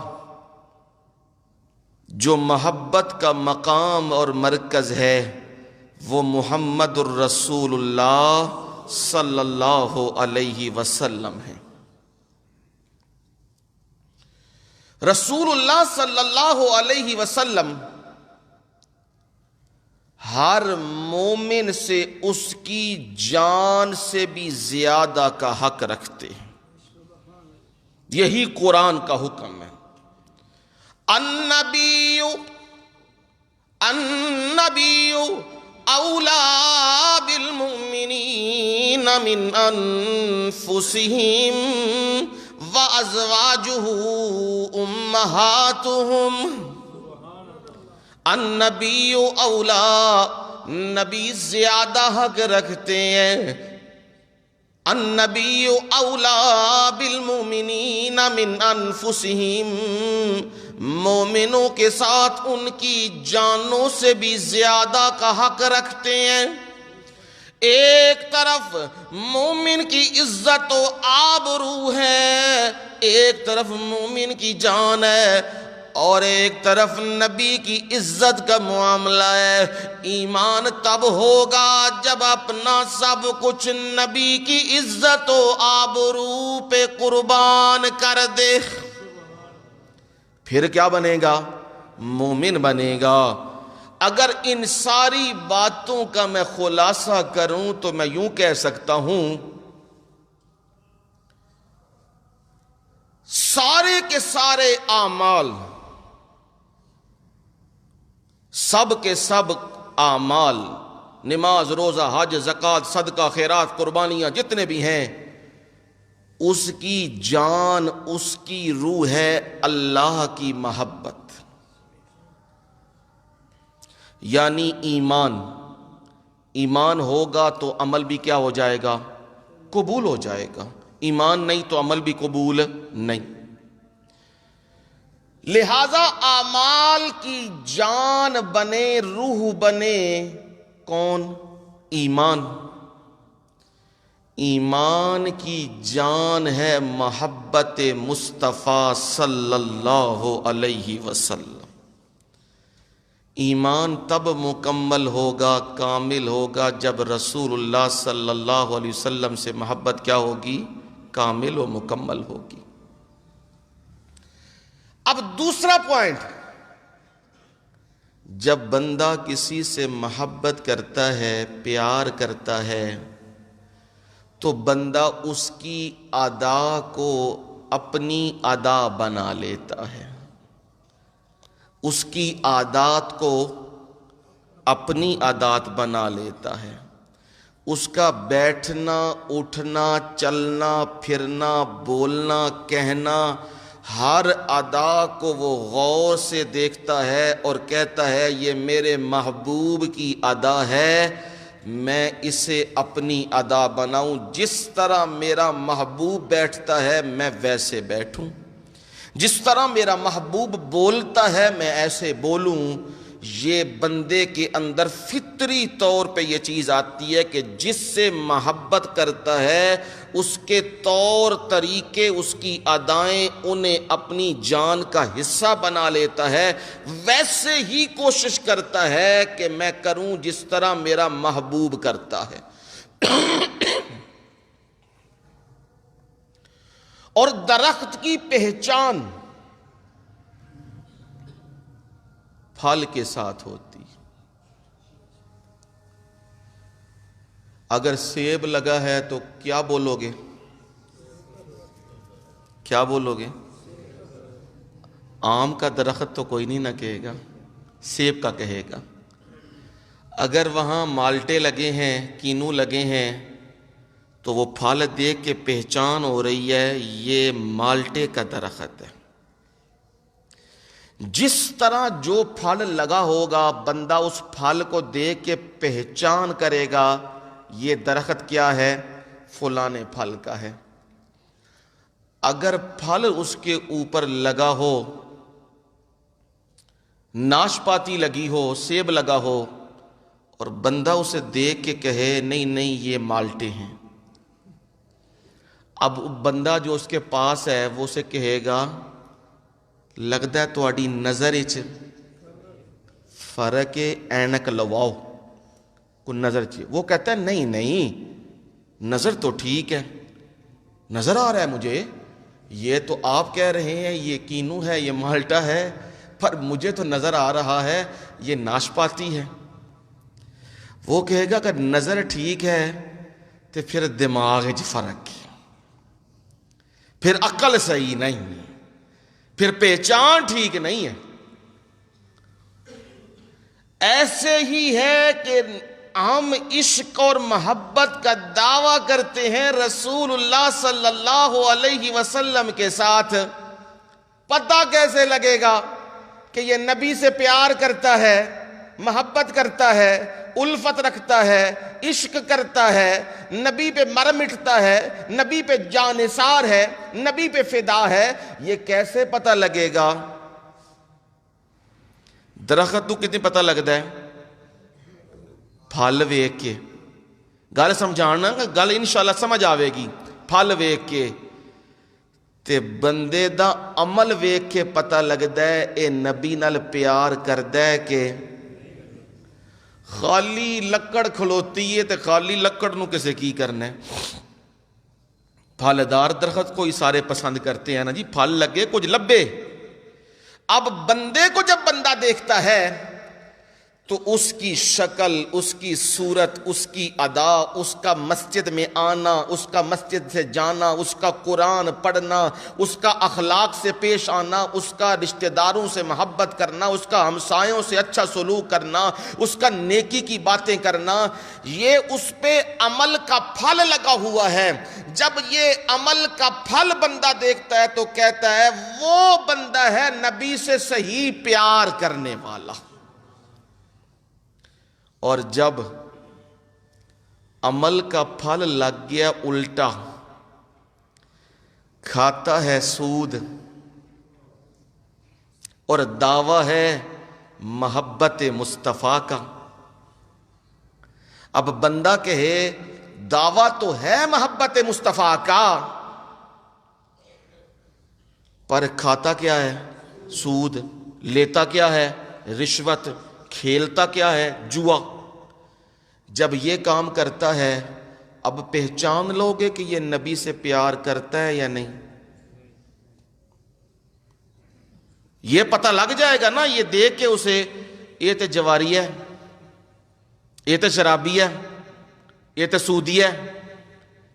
جو محبت کا مقام اور مرکز ہے وہ محمد الرسول اللہ صلی اللہ علیہ وسلم ہے۔ رسول اللہ صلی اللہ علیہ وسلم ہر مومن سے اس کی جان سے بھی زیادہ کا حق رکھتے ہیں، یہی قرآن کا حکم ہے۔ النبی اولا بالمؤمنین من انفسہم وازواجہ امہاتہم۔ النبی اولا، نبی زیادہ حق رکھتے ہیں۔ النبی اولا بالمؤمنین من انفسہم، مومنوں کے ساتھ ان کی جانوں سے بھی زیادہ کا حق رکھتے ہیں۔ ایک طرف مومن کی عزت و آبرو ہے، ایک طرف مومن کی جان ہے، اور ایک طرف نبی کی عزت کا معاملہ ہے۔ ایمان تب ہوگا جب اپنا سب کچھ نبی کی عزت و آبرو پہ قربان کر دے، پھر کیا بنے گا؟ مومن بنے گا۔ اگر ان ساری باتوں کا میں خلاصہ کروں تو میں یوں کہہ سکتا ہوں، سارے کے سارے اعمال، سب کے سب اعمال، نماز، روزہ، حج، زکوٰۃ، صدقہ، خیرات، قربانیاں جتنے بھی ہیں، اس کی جان، اس کی روح ہے اللہ کی محبت، یعنی ایمان۔ ایمان ہوگا تو عمل بھی کیا ہو جائے گا؟ قبول ہو جائے گا۔ ایمان نہیں تو عمل بھی قبول نہیں۔ لہذا اعمال کی جان بنے، روح بنے کون؟ ایمان۔ ایمان کی جان ہے محبت مصطفیٰ صلی اللہ علیہ وسلم۔ ایمان تب مکمل ہوگا، کامل ہوگا جب رسول اللہ صلی اللہ علیہ وسلم سے محبت کیا ہوگی؟ کامل و مکمل ہوگی۔ اب دوسرا پوائنٹ، جب بندہ کسی سے محبت کرتا ہے، پیار کرتا ہے، تو بندہ اس کی ادا کو اپنی ادا بنا لیتا ہے، اس کی عادات کو اپنی عادات بنا لیتا ہے، اس کا بیٹھنا، اٹھنا، چلنا، پھرنا، بولنا، کہنا، ہر ادا کو وہ غور سے دیکھتا ہے اور کہتا ہے یہ میرے محبوب کی ادا ہے، میں اسے اپنی ادا بناؤں، جس طرح میرا محبوب بیٹھتا ہے میں ویسے بیٹھوں، جس طرح میرا محبوب بولتا ہے میں ایسے بولوں۔ یہ بندے کے اندر فطری طور پہ یہ چیز آتی ہے کہ جس سے محبت کرتا ہے اس کے طور طریقے، اس کی ادائیں انہیں اپنی جان کا حصہ بنا لیتا ہے، ویسے ہی کوشش کرتا ہے کہ میں کروں جس طرح میرا محبوب کرتا ہے۔ اور درخت کی پہچان پھل کے ساتھ ہوتی۔ اگر سیب لگا ہے تو کیا بولو گے؟ کیا بولو گے؟ آم کا درخت تو کوئی نہیں نہ کہے گا، سیب کا کہے گا۔ اگر وہاں مالٹے لگے ہیں، کینو لگے ہیں، تو وہ پھل دیکھ کے پہچان ہو رہی ہے یہ مالٹے کا درخت ہے۔ جس طرح جو پھل لگا ہوگا بندہ اس پھل کو دیکھ کے پہچان کرے گا یہ درخت کیا ہے، فلانے پھل کا ہے۔ اگر پھل اس کے اوپر لگا ہو، ناشپاتی لگی ہو، سیب لگا ہو، اور بندہ اسے دیکھ کے کہے نہیں نہیں یہ مالٹے ہیں، اب بندہ جو اس کے پاس ہے وہ اسے کہے گا لگتا ہے تہاڈی نظر وچ فرق ہے، اینک لواؤ، کوئی نظر چاہیے۔ وہ کہتا ہے نہیں نہیں نظر تو ٹھیک ہے، نظر آ رہا ہے مجھے، یہ تو آپ کہہ رہے ہیں یہ کینو ہے، یہ مالٹا ہے، پر مجھے تو نظر آ رہا ہے یہ ناشپاتی ہے۔ وہ کہے گا کہ نظر ٹھیک ہے تو پھر دماغ وچ فرق ہے، پھر عقل صحیح نہیں ہے، پھر پہچان ٹھیک نہیں ہے۔ ایسے ہی ہے کہ ہم عشق اور محبت کا دعویٰ کرتے ہیں رسول اللہ صلی اللہ علیہ وسلم کے ساتھ، پتہ کیسے لگے گا کہ یہ نبی سے پیار کرتا ہے، محبت کرتا ہے، الفت رکھتا ہے، عشق کرتا ہے، نبی پہ مر مٹتا ہے، نبی پہ جانثار ہے، نبی پہ فدا ہے؟ یہ کیسے پتہ لگے گا؟ درخت تو کتنی پتہ لگتا ہے؟ پھل ویکھ کے۔ گل سمجھانا، گل انشاءاللہ سمجھ آوے گی۔ پھل ویکھ کے تے بندے دا عمل ویکھ کے پتہ لگتا ہے اے نبی نال پیار کردا ہے کہ خالی لکڑ کھلوتی ہے تے خالی لکڑ نو کسے کی کرنا ہے۔ پھلدار درخت کو ہی سارے پسند کرتے ہیں نا جی، پھل لگے کچھ لبے۔ اب بندے کو جب بندہ دیکھتا ہے تو اس کی شکل، اس کی صورت، اس کی ادا، اس کا مسجد میں آنا، اس کا مسجد سے جانا، اس کا قرآن پڑھنا، اس کا اخلاق سے پیش آنا، اس کا رشتہ داروں سے محبت کرنا، اس کا ہمسایوں سے اچھا سلوک کرنا، اس کا نیکی کی باتیں کرنا، یہ اس پہ عمل کا پھل لگا ہوا ہے۔ جب یہ عمل کا پھل بندہ دیکھتا ہے تو کہتا ہے وہ بندہ ہے نبی سے صحیح پیار کرنے والا۔ اور جب عمل کا پھل لگ گیا الٹا، کھاتا ہے سود اور دعویٰ ہے محبت مصطفیٰ کا۔ اب بندہ کہے دعویٰ تو ہے محبت مصطفیٰ کا، پر کھاتا کیا ہے؟ سود۔ لیتا کیا ہے؟ رشوت۔ کھیلتا کیا ہے؟ جوا۔ جب یہ کام کرتا ہے اب پہچان لو گے کہ یہ نبی سے پیار کرتا ہے یا نہیں؟ یہ پتہ لگ جائے گا نا، یہ دیکھ کے اسے یہ تے جواری ہے، یہ تے شرابی ہے، یہ تے سودی ہے،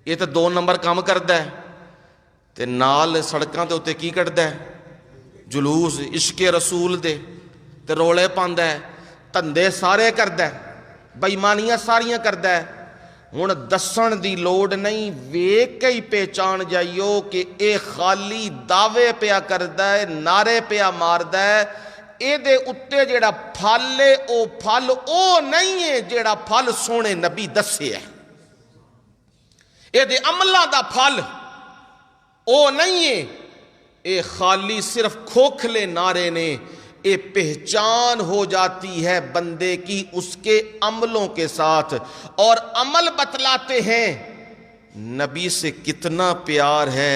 یہ تے 2 نمبر کام کردا ہے، تے نال سڑکاں تے اوتے کی کڈدا ہے؟ جلوس عشق رسول دے، تے رولے پاندا ہے، دھندے سارے کردا ہے، بےمانیاں ساریاں کردا ہے۔ ہن دسن دی لوڑ نہیں، ویکھ کے ہی پہچان جائیو کہ اے خالی دعوے پیا کردا ہے، نعرے پیا ماردا ہے۔ اے دے اُتے جیڑا پھل ہے او پھل او نہیں ہے جیڑا پھل سونے نبی دسے ہے۔ اے دے عملاں دا پھل او نہیں ہے، اے خالی صرف کھوکھلے نعرے نے۔ یہ پہچان ہو جاتی ہے بندے کی اس کے عملوں کے ساتھ، اور عمل بتلاتے ہیں نبی سے کتنا پیار ہے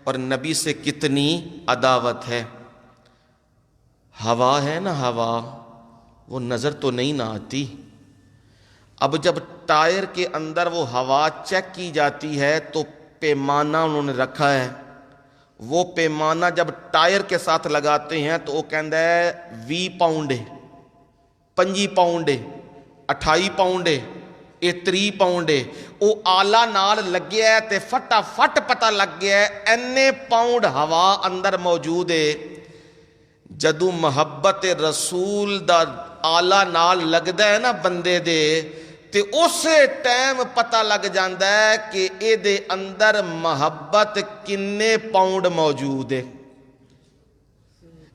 اور نبی سے کتنی عداوت ہے۔ ہوا ہے نا، ہوا وہ نظر تو نہیں نہ آتی۔ اب جب ٹائر کے اندر وہ ہوا چیک کی جاتی ہے تو پیمانہ انہوں نے رکھا ہے، وہ پیمانہ جب ٹائر کے ساتھ لگاتے ہیں تو وہ کہندا ہے 20 پاؤنڈ ہے، 25 پاؤنڈ ہے، 28 پاؤنڈ ہے، 30 پاؤنڈ ہے۔ وہ آلہ نال لگیا ہے تے فٹافٹ پتہ لگ گیا ہے اینے پاؤنڈ ہوا اندر موجود ہے۔ جدوں محبت رسول دا آلہ نال لگدا ہے نا بندے دے، تے اسے ٹائم پتہ لگ جاندا ہے کہ اے دے اندر محبت کنے پاؤنڈ موجود ہے۔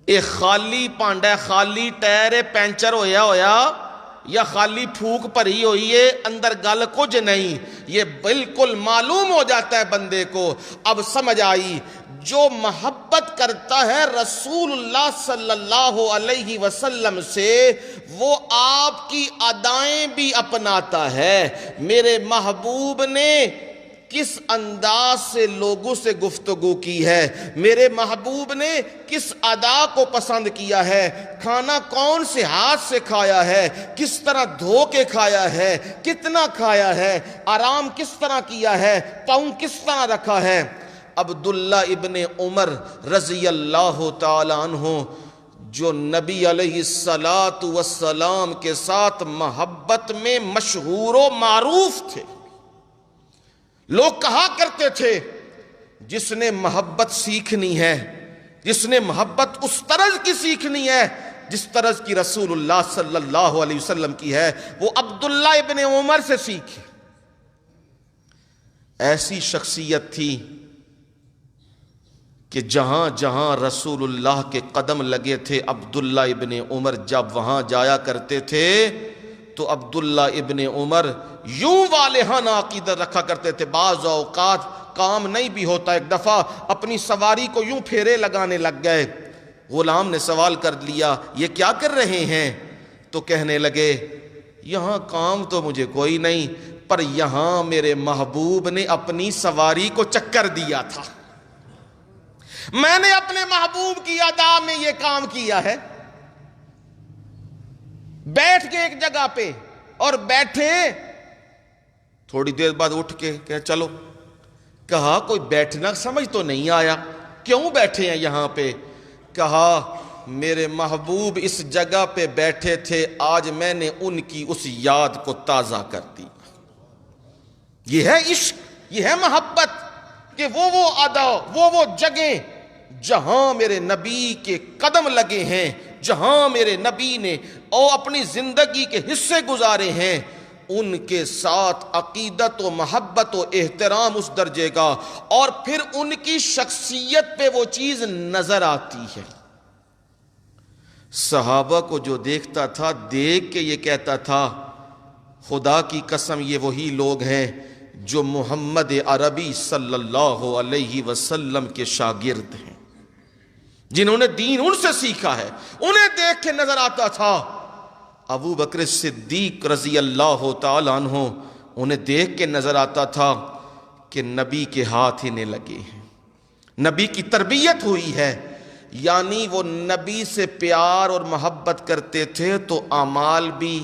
یہ خالی پانڈا ہے، خالی ٹائر ہے، پینچر ہویا یا خالی پھوک بھری ہوئی ہے، اندر گل کچھ نہیں، یہ بالکل معلوم ہو جاتا ہے بندے کو۔ اب سمجھ آئی، جو محبت کرتا ہے رسول اللہ صلی اللہ علیہ وسلم سے، وہ آپ کی ادائیں بھی اپناتا ہے۔ میرے محبوب نے کس انداز سے لوگوں سے گفتگو کی ہے، میرے محبوب نے کس ادا کو پسند کیا ہے، کھانا کون سے ہاتھ سے کھایا ہے، کس طرح دھو کے کھایا ہے، کتنا کھایا ہے، آرام کس طرح کیا ہے، پاؤں کس طرح رکھا ہے۔ عبداللہ ابن عمر رضی اللہ تعالی عنہ، جو نبی علیہ السلام کے ساتھ محبت میں مشہور و معروف تھے، لوگ کہا کرتے تھے جس نے محبت سیکھنی ہے، جس نے محبت اس طرز کی سیکھنی ہے جس طرز کی رسول اللہ صلی اللہ علیہ وسلم کی ہے، وہ عبداللہ ابن عمر سے سیکھے۔ ایسی شخصیت تھی کہ جہاں جہاں رسول اللہ کے قدم لگے تھے، عبداللہ ابن عمر جب وہاں جایا کرتے تھے تو عبداللہ ابن عمر یوں والہانہ عقیدت رکھا کرتے تھے۔ بعض اوقات کام نہیں بھی ہوتا، ایک دفعہ اپنی سواری کو یوں پھیرے لگانے لگ گئے، غلام نے سوال کر لیا یہ کیا کر رہے ہیں؟ تو کہنے لگے یہاں کام تو مجھے کوئی نہیں، پر یہاں میرے محبوب نے اپنی سواری کو چکر دیا تھا، میں نے اپنے محبوب کی ادا میں یہ کام کیا ہے۔ بیٹھ کے ایک جگہ پہ اور بیٹھے، تھوڑی دیر بعد اٹھ کے کہ چلو، کہا کوئی بیٹھنا سمجھ تو نہیں آیا، کیوں بیٹھے ہیں یہاں پہ؟ کہا میرے محبوب اس جگہ پہ بیٹھے تھے، آج میں نے ان کی اس یاد کو تازہ کر دی۔ یہ ہے عشق، یہ ہے محبت، کہ وہ ادا، وہ جگہیں جہاں میرے نبی کے قدم لگے ہیں، جہاں میرے نبی نے اپنی زندگی کے حصے گزارے ہیں، ان کے ساتھ عقیدت و محبت و احترام اس درجے کا، اور پھر ان کی شخصیت پہ وہ چیز نظر آتی ہے۔ صحابہ کو جو دیکھتا تھا، دیکھ کے یہ کہتا تھا خدا کی قسم یہ وہی لوگ ہیں جو محمد عربی صلی اللہ علیہ وسلم کے شاگرد ہیں، جنہوں نے دین ان سے سیکھا ہے۔ انہیں دیکھ کے نظر آتا تھا ابو بکر صدیق رضی اللہ تعالیٰ عنہ، انہیں دیکھ کے نظر آتا تھا کہ نبی کے ہاتھ ہی نے لگے ہیں، نبی کی تربیت ہوئی ہے، یعنی وہ نبی سے پیار اور محبت کرتے تھے تو اعمال بھی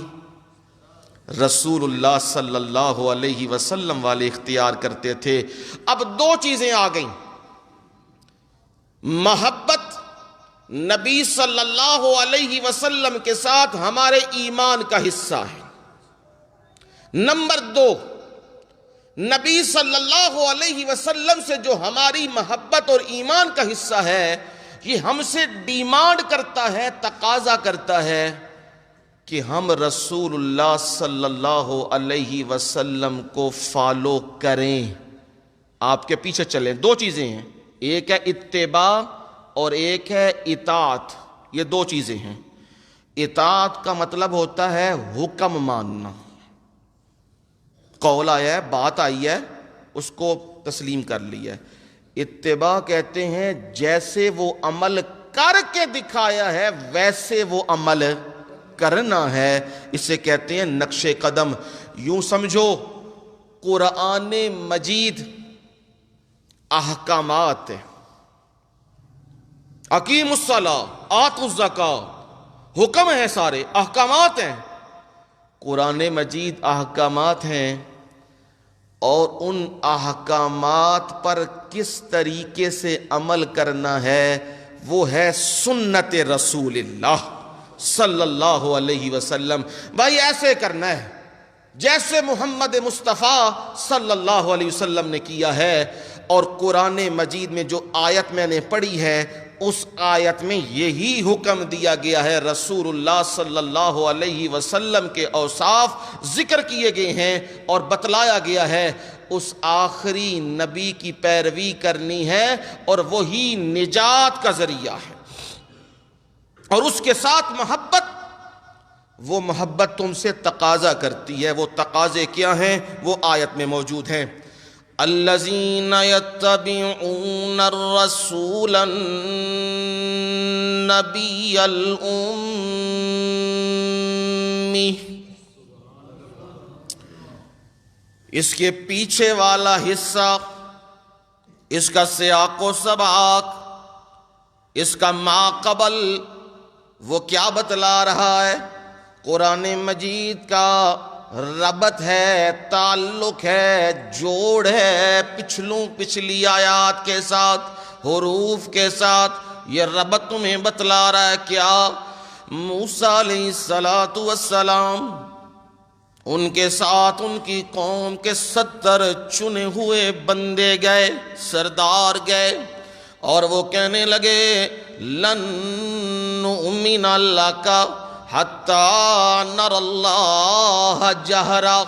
رسول اللہ صلی اللہ علیہ وسلم والے اختیار کرتے تھے۔ اب دو چیزیں آ گئیں، محبت نبی صلی اللہ علیہ وسلم کے ساتھ ہمارے ایمان کا حصہ ہے، نمبر دو، نبی صلی اللہ علیہ وسلم سے جو ہماری محبت اور ایمان کا حصہ ہے، یہ ہم سے ڈیمانڈ کرتا ہے، تقاضا کرتا ہے کہ ہم رسول اللہ صلی اللہ علیہ وسلم کو فالو کریں، آپ کے پیچھے چلیں۔ دو چیزیں ہیں، ایک ہے اتباع اور ایک ہے اطاعت، یہ دو چیزیں ہیں۔ اطاعت کا مطلب ہوتا ہے حکم ماننا، قول آیا ہے، بات آئی ہے، اس کو تسلیم کر لیا ہے۔ اتباع کہتے ہیں جیسے وہ عمل کر کے دکھایا ہے ویسے وہ عمل کرنا ہے، اسے کہتے ہیں نقش قدم۔ یوں سمجھو قرآن مجید احکامات ہے، اقیم الصلاۃ آتوا الزکاۃ، حکم ہیں، سارے احکامات ہیں۔ قرآن مجید احکامات ہیں، اور ان احکامات پر کس طریقے سے عمل کرنا ہے وہ ہے سنت رسول اللہ صلی اللہ علیہ وسلم۔ بھائی ایسے کرنا ہے جیسے محمد مصطفیٰ صلی اللہ علیہ وسلم نے کیا ہے، اور قرآن مجید میں جو آیت میں نے پڑھی ہے اس آیت میں یہی حکم دیا گیا ہے، رسول اللہ صلی اللہ علیہ وسلم کے اوصاف ذکر کیے گئے ہیں اور بتلایا گیا ہے، اس آخری نبی کی پیروی کرنی ہے اور وہی نجات کا ذریعہ ہے۔ اور اس کے ساتھ محبت، وہ محبت تم سے تقاضا کرتی ہے. وہ تقاضے کیا ہیں؟ وہ آیت میں موجود ہیں. الذین یتبعون الرسول النبی الأمی. اس کے پیچھے والا حصہ، اس کا سیاق و سباق، اس کا ما قبل، وہ کیا بتلا رہا ہے؟ قرآن مجید کا ربط ہے، تعلق ہے، جوڑ ہے پچھلی آیات کے ساتھ، حروف کے ساتھ. یہ ربط تمہیں بتلا رہا ہے کیا؟ موسیٰ علیہ السلام ان کے ساتھ ان کی قوم کے 70 چنے ہوئے بندے گئے، سردار گئے، اور وہ کہنے لگے لن نؤمن لک حتی نری اللہ جہرا.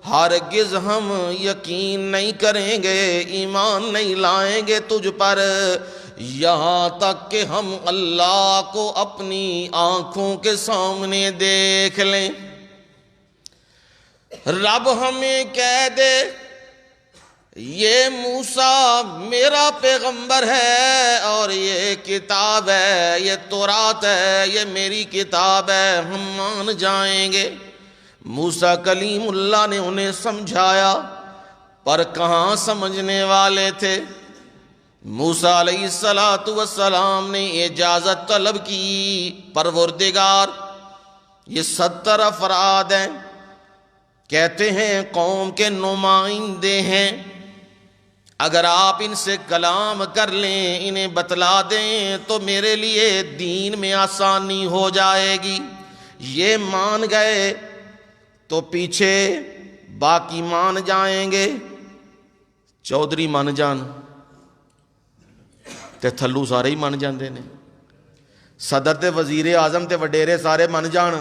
ہرگز ہم یقین نہیں کریں گے، ایمان نہیں لائیں گے تجھ پر یہاں تک کہ ہم اللہ کو اپنی آنکھوں کے سامنے دیکھ لیں. رب ہمیں کہہ دے یہ موسیٰ میرا پیغمبر ہے اور یہ کتاب ہے، یہ تورات ہے، یہ میری کتاب ہے، ہم مان جائیں گے. موسیٰ کلیم اللہ نے انہیں سمجھایا، پر کہاں سمجھنے والے تھے. موسیٰ علیہ السلام نے اجازت طلب کی، پروردگار یہ 70 افراد ہیں، کہتے ہیں قوم کے نمائندے ہیں، اگر آپ ان سے کلام کر لیں، انہیں بتلا دیں تو میرے لیے دین میں آسانی ہو جائے گی. یہ مان گئے تو پیچھے باقی مان جائیں گے. چودھری مان جان تے تھلو سارے ہی مان جاندے نے، صدر تے وزیر اعظم تے وڈیرے سارے مان جان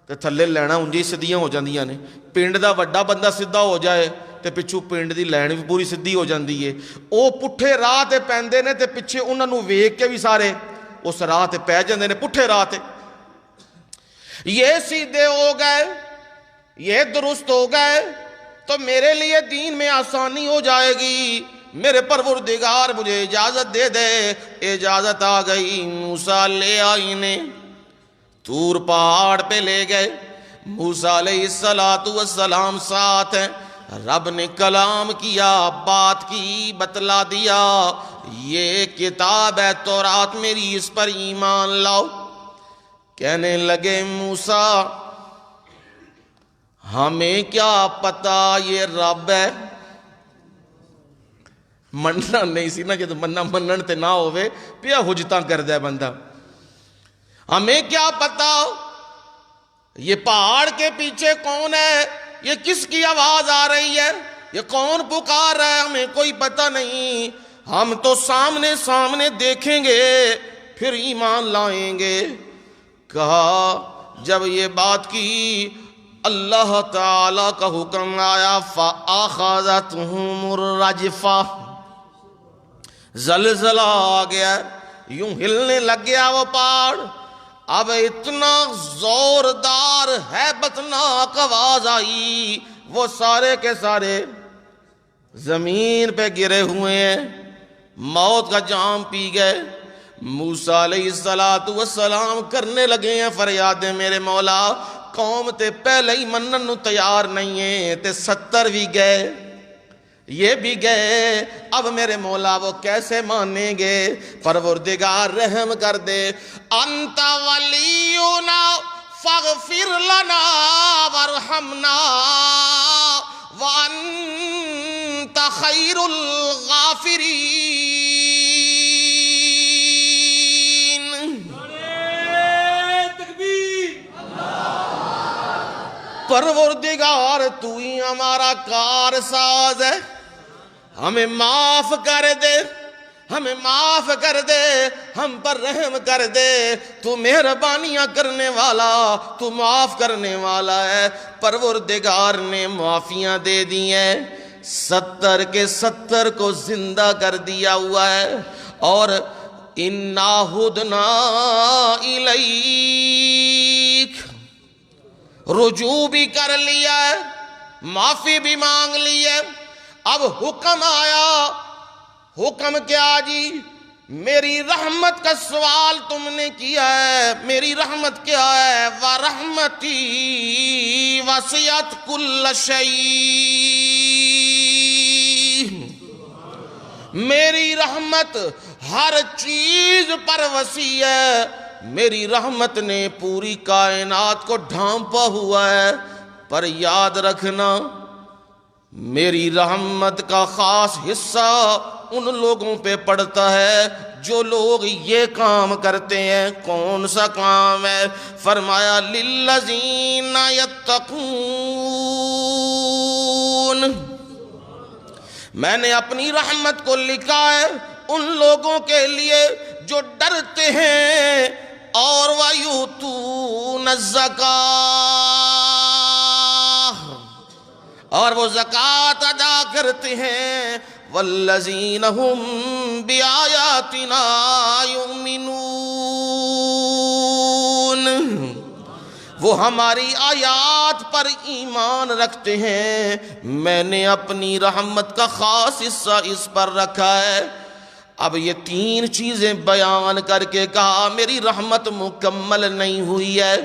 تے تھلے لینا انجی سدھیاں ہو جاندیاں نے. پنڈ دا وڈا بندہ سدھا ہو جائے تے پچھو پنڈ دی لین بھی پوری سدھی ہو جاندی ہے. او پٹھے راہ تے پیندے نے تے پچھے انہاں نوں ویکھ کے بھی سارے اس راہ تے پے جاندے نے، پٹھے راہ تے. یہ سیدھے ہو گئے، یہ درست ہو گئے تو میرے لیے دین میں آسانی ہو جائے گی. میرے پروردگار مجھے اجازت دے دے. اجازت آ گئی. موسیٰ لے آئی نے طور پہاڑ پہ لے گئے. موسیٰ علیہ السلام ساتھ ہیں. رب نے کلام کیا، بات کی، بتلا دیا یہ کتاب ہے تورات میری، اس پر ایمان لاؤ. کہنے لگے موسیٰ ہمیں کیا پتا یہ رب ہے. مننا نہیں سی نا، جب منن تے نہ ہوئے پیا حجتاں کردہ ہے بندہ. ہمیں کیا پتا یہ پہاڑ کے پیچھے کون ہے، یہ کس کی آواز آ رہی ہے، یہ کون پکار رہا ہے، ہمیں کوئی پتہ نہیں. ہم تو سامنے سامنے دیکھیں گے پھر ایمان لائیں گے. کہا جب یہ بات کی اللہ تعالیٰ کا حکم آیا فَأَخَذَتْهُمُ الرَّجْفَةُ. زلزلہ آ گیا، یوں ہلنے لگ گیا وہ پہاڑ. اب اتنا زوردار ہیبتناک آواز آئی، وہ سارے کے سارے زمین پہ گرے ہوئے ہیں، موت کا جام پی گئے. موسیٰ علیہ السلام کرنے لگے ہیں فریادیں، میرے مولا قوم تے پہلے ہی منن نو تیار نہیں ہیں تے 70 بھی گئے، یہ بھی گئے، اب میرے مولا وہ کیسے مانیں گے. پروردگار رحم کر دے. انت ولینا فاغفر لنا وارحمنا وانت خیر الغافرین. پروردگار تو ہی ہمارا کار ساز ہے، ہمیں معاف کر دے، ہمیں معاف کر دے، ہم پر رحم کر دے. تو مہربانیاں کرنے والا، تو معاف کرنے والا ہے. پروردگار نے معافیاں دے دی ہیں، 70 کے 70 کو زندہ کر دیا ہوا ہے. اور انا ہدنا الیک، رجوع بھی کر لیا ہے، معافی بھی مانگ لی ہے، اب حکم آیا۔ حکم کیا جی؟ میری رحمت کا سوال تم نے کیا ہے، میری رحمت کیا ہے؟ وَرَحْمَتِي وَسِعَتْ كُلَّ شَيْءٍ، میری رحمت ہر چیز پر وسیع ہے، میری رحمت نے پوری کائنات کو ڈھانپا ہوا ہے۔ پر یاد رکھنا، میری رحمت کا خاص حصہ ان لوگوں پہ پڑتا ہے جو لوگ یہ کام کرتے ہیں۔ کون سا کام ہے؟ فرمایا للذین یتقون، میں نے اپنی رحمت کو لکھا ہے ان لوگوں کے لیے جو ڈرتے ہیں اور وَيُؤْتُونَ الزَّکاۃ، اور وہ زکوٰۃ ادا کرتے ہیں۔ وَالَّذِينَ هُمْ بِآيَاتِنَا يُؤْمِنُونَ، وہ ہماری آیات پر ایمان رکھتے ہیں۔ میں نے اپنی رحمت کا خاص حصہ اس پر رکھا ہے۔ اب یہ تین چیزیں بیان کر کے کہا میری رحمت مکمل نہیں ہوئی ہے۔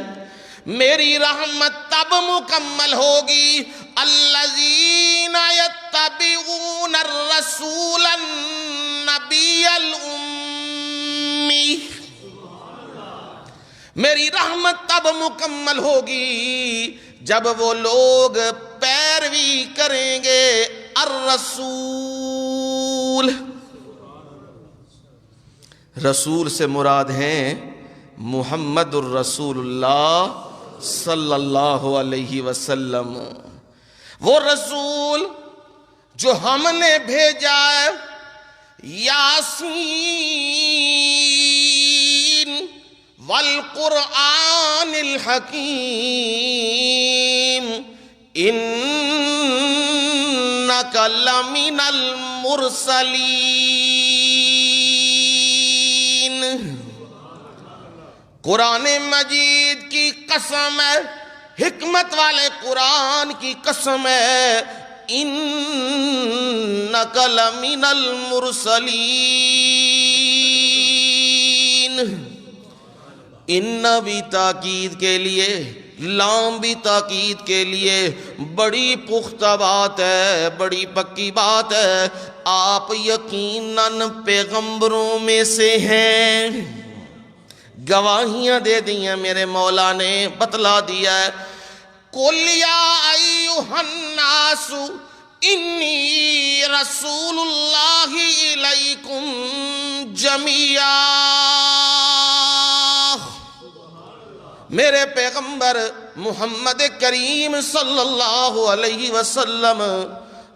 میری رحمت تب مکمل ہوگی الذین یتبعون الرسول النبی الأمی، میری رحمت تب مکمل ہوگی جب وہ لوگ پیروی کریں گے الرسول۔ رسول سے مراد ہیں محمد الرسول اللہ صلی اللہ علیہ وسلم، وہ رسول جو ہم نے بھیجا ہے۔ یاسین والقرآن الحکیم انک لمن المرسلین، قرآن مجید کی قسم ہے، حکمت والے قرآن کی قسم ہے، انک لمن المرسلین۔ ان بھی تاکید کے لیے، لام بھی تاکید کے لیے، بڑی پختہ بات ہے، بڑی پکی بات ہے۔ آپ یقیناً پیغمبروں میں سے ہیں، گواہیاں دے دی ہیں، میرے مولا نے بتلا دیا ہے۔ قُلْ يَا أَيُّهَا النَّاسُ إِنِّي رَسُولُ اللَّهِ إِلَيْكُمْ جَمِيعًا، میرے پیغمبر محمد کریم صلی اللہ علیہ وسلم،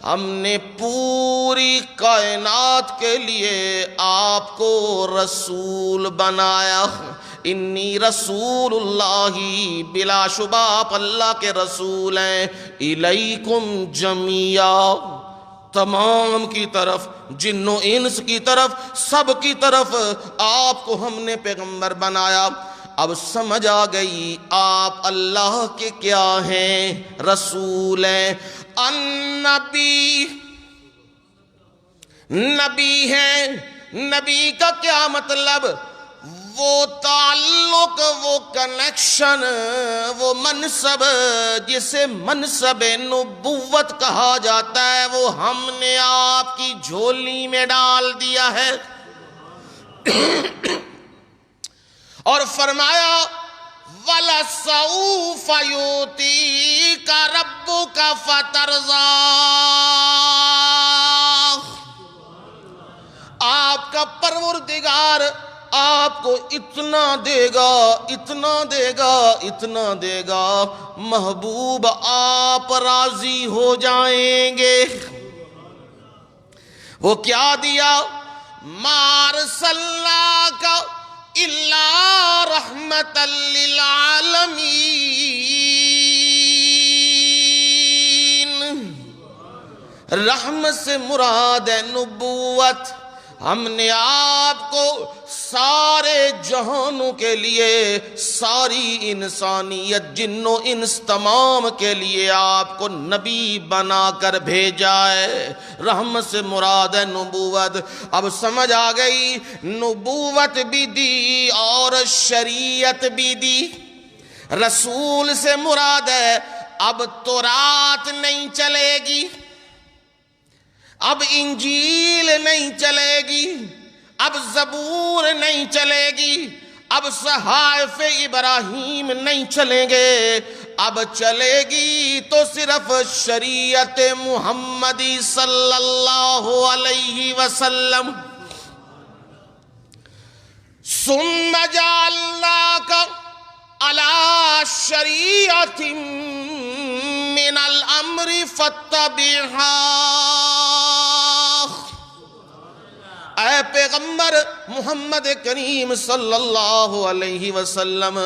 ہم نے پوری کائنات کے لیے آپ کو رسول بنایا۔ انی رسول اللہ، بلا شبہ آپ اللہ کے رسول ہیں۔ الیکم جمیعا، تمام کی طرف، جن و انس کی طرف، سب کی طرف آپ کو ہم نے پیغمبر بنایا۔ اب سمجھ آ گئی آپ اللہ کے کیا ہیں؟ رسول ہیں۔ النبی، نبی ہیں۔ نبی کا کیا مطلب؟ وہ تعلق، وہ کنیکشن، وہ منصب جسے منصب نبوت کہا جاتا ہے، وہ ہم نے آپ کی جھولی میں ڈال دیا ہے۔ اور فرمایا وَلَسَوْفَ يُؤْتِيكَ رَبُّكَ فَتَرْضَىٰ، آپ کا پروردگار آپ کو اتنا دے گا، اتنا دے گا، اتنا دے گا، محبوب آپ راضی ہو جائیں گے۔ وہ کیا دیا؟ مَا أَرْسَلْنَاكَ إِلَّا رَحْمَةً لِّلْعَالَمِينَ، رحمت سے مراد ہے نبوت، ہم نے آپ کو سارے جہانوں کے لیے، ساری انسانیت جن و انس تمام کے لیے آپ کو نبی بنا کر بھیجا ہے۔ رحمت سے مراد ہے نبوت۔ اب سمجھ آ گئی، نبوت بھی دی اور شریعت بھی دی۔ رسول سے مراد ہے اب تورات نہیں چلے گی، اب انجیل نہیں چلے گی، اب زبور نہیں چلے گی، اب صحائف ابراہیم نہیں چلیں گے، اب چلے گی تو صرف شریعت محمدی صلی اللہ علیہ وسلم۔ ثم جعلناک علی شریعت من الامر فاتبعها۔ اے پیغمبر محمد کریم صلی اللہ علیہ وسلم،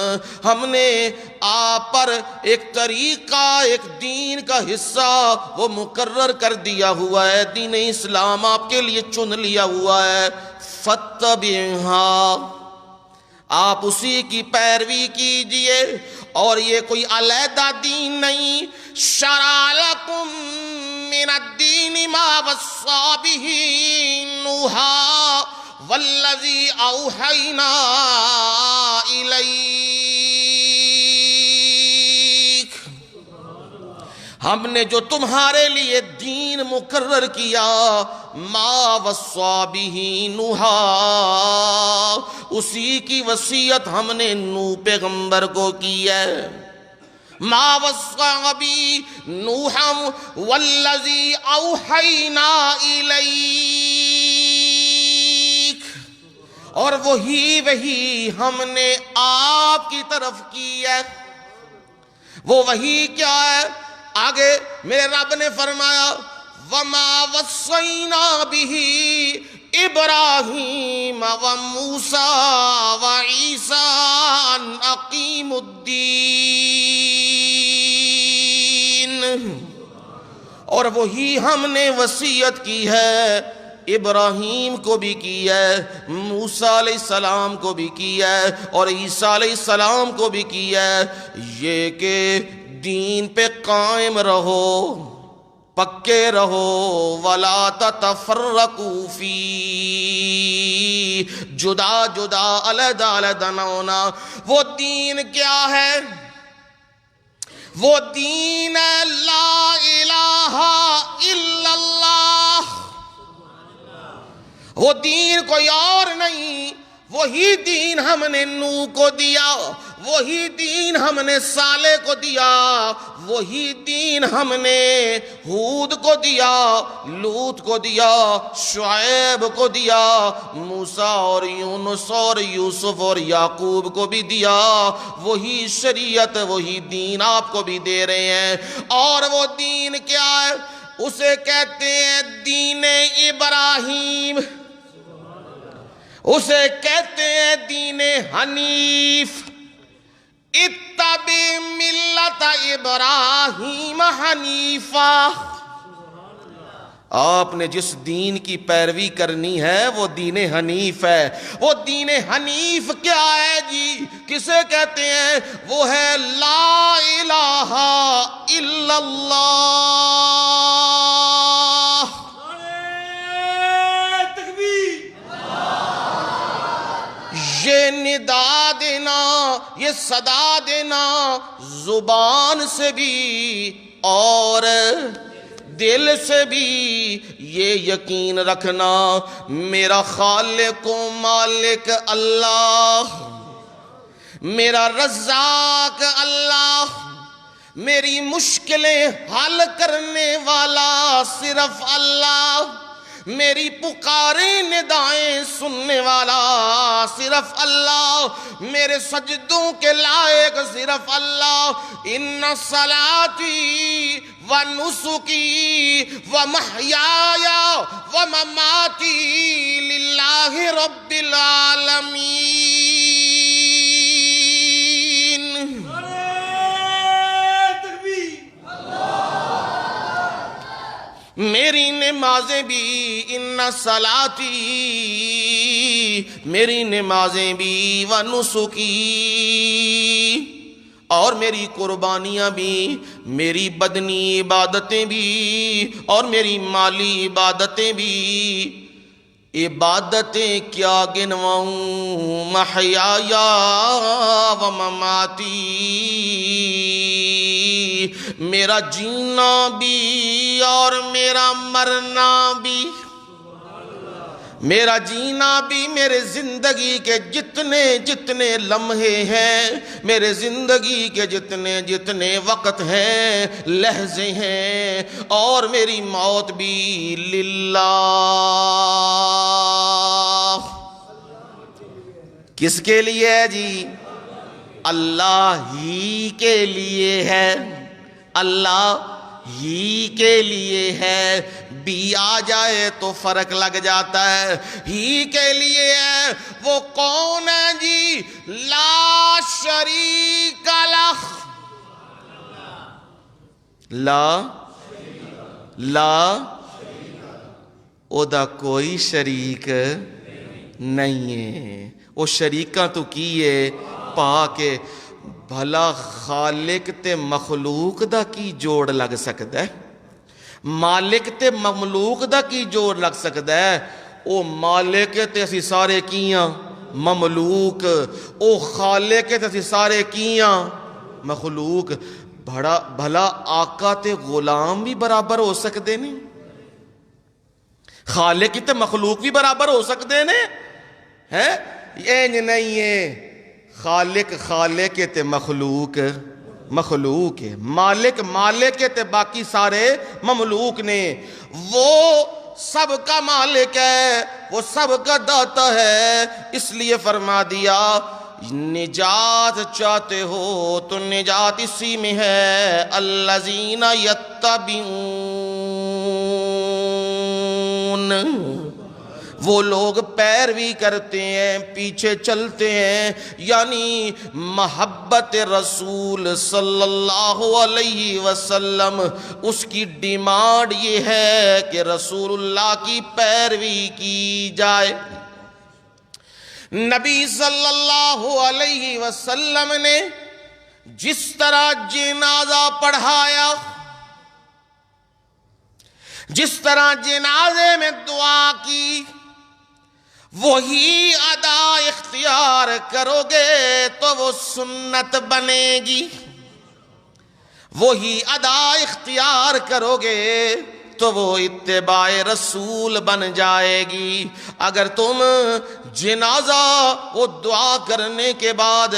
ہم نے آپ پر ایک طریقہ، ایک دین کا حصہ وہ مقرر کر دیا ہوا ہے، دین اسلام آپ کے لیے چن لیا ہوا ہے۔ فاتبعها، آپ اسی کی پیروی کیجئے، اور یہ کوئی علیحدہ دین نہیں۔ شرع لکم من الدین ما وصی بہ نوحا والذی اوحینا الیک۔ ہم نے جو تمہارے لیے دین مقرر کیا، ما وصی بہ نوحا، اسی کی وصیت ہم نے نوح پیغمبر کو کی ہے۔ ما وصی بہ نوحا والذی اوحینا الیک، اور وہی ہم نے آپ کی طرف کی ہے۔ وہ وحی کیا ہے؟ آگے میرے رب نے فرمایا وَمَا وَصَّيْنَا بِهِ إِبْرَاهِيمَ وَمُوسَى وَعِيسَىٰ أَنْ أَقِيمُوا الدِّينَ، اور وہی ہم نے وصیت کی ہے، ابراہیم کو بھی کی ہے، موسیٰ علیہ السلام کو بھی کی ہے، اور عیسیٰ علیہ السلام کو بھی کی ہے، یہ کہ دین پہ قائم رہو، پکے رہو، وَلَا تَتَفَرَّقُوا فِيهِ، جدا جدا علیحدہ علیحدہ نہ ہونا۔ وہ دین کیا ہے؟ وہ دین لا الہ الا اللہ، وہ دین کوئی اور نہیں۔ وہی دین ہم نے نوح کو دیا، وہی دین ہم نے صالح کو دیا، وہی دین ہم نے ہود کو دیا، لوط کو دیا، شعیب کو دیا، موسیٰ اور یونس اور یوسف اور یعقوب کو بھی دیا۔ وہی شریعت، وہی دین آپ کو بھی دے رہے ہیں۔ اور وہ دین کیا ہے؟ اسے کہتے ہیں دین ابراہیم، اسے کہتے ہیں دین حنیف۔ اتبع ملت ابراہیم حنیفہ، آپ نے جس دین کی پیروی کرنی ہے وہ دین حنیف ہے۔ وہ دین حنیف کیا ہے جی؟ کسے کہتے ہیں؟ وہ ہے لا الہ الا اللہ۔ یہ ندا دینا، یہ صدا دینا زبان سے بھی اور دل سے بھی، یہ یقین رکھنا میرا خالق و مالک اللہ، میرا رزاق اللہ، میری مشکلیں حل کرنے والا صرف اللہ، میری پکاریں ندائیں سننے والا صرف اللہ، میرے سجدوں کے لائق صرف اللہ۔ ان صلاتی و نسکی و محیایا و مماتی للہ رب العالمین۔ میری نمازیں بھی ان صلاتی، میری نمازیں بھی ونسکی، اور میری قربانیاں بھی، میری بدنی عبادتیں بھی، اور میری مالی عبادتیں بھی۔ عبادتیں کیا گنواؤں، محیایا و مماتی، میرا جینا بھی اور میرا مرنا بھی، میرا جینا بھی، میرے زندگی کے جتنے جتنے لمحے ہیں، میرے زندگی کے جتنے جتنے وقت ہیں، لحظے ہیں، اور میری موت بھی للہ۔ کس کے لیے ہے جی؟ اللہ ہی کے لیے ہے، اللہ ہی کے لیے ہے۔ بھی آ جائے تو فرق لگ جاتا ہے، ہی کے لیے ہے۔ وہ کون ہے جی؟ لا شریک لہ، لا او دا کوئی شریک نہیں ہے۔ وہ شریکاں تو کیے پا کے، بھلا خالق تے مخلوق دا کی جوڑ لگ سکتا ہے؟ مالک تے مملوک دا کی جوڑ لگ سکتا ہے؟ او مالک تے اسی سارے کیاں مملوک، او خالق تے اسی سارے کیاں مخلوق۔ بھلا آقا تے غلام بھی برابر ہو سکتے نہیں؟ خالق تے مخلوق بھی برابر ہو سکتے ہیں؟ اینج نہیں ہے، خالق خالق تے مخلوق مخلوق ہے، مالک مالک تے باقی سارے مملوک نے۔ وہ سب کا مالک ہے، وہ سب کا داتا ہے، اس لیے فرما دیا نجات چاہتے ہو تو نجات اسی میں ہے، الذین یتبعون، وہ لوگ پیروی کرتے ہیں، پیچھے چلتے ہیں، یعنی محبت رسول صلی اللہ علیہ وسلم، اس کی ڈیمانڈ یہ ہے کہ رسول اللہ کی پیروی کی جائے۔ نبی صلی اللہ علیہ وسلم نے جس طرح جنازہ پڑھایا، جس طرح جنازے میں دعا کی، وہی ادا اختیار کرو گے تو وہ سنت بنے گی، وہی ادا اختیار کرو گے تو وہ اتباع رسول بن جائے گی۔ اگر تم جنازہ وہ دعا کرنے کے بعد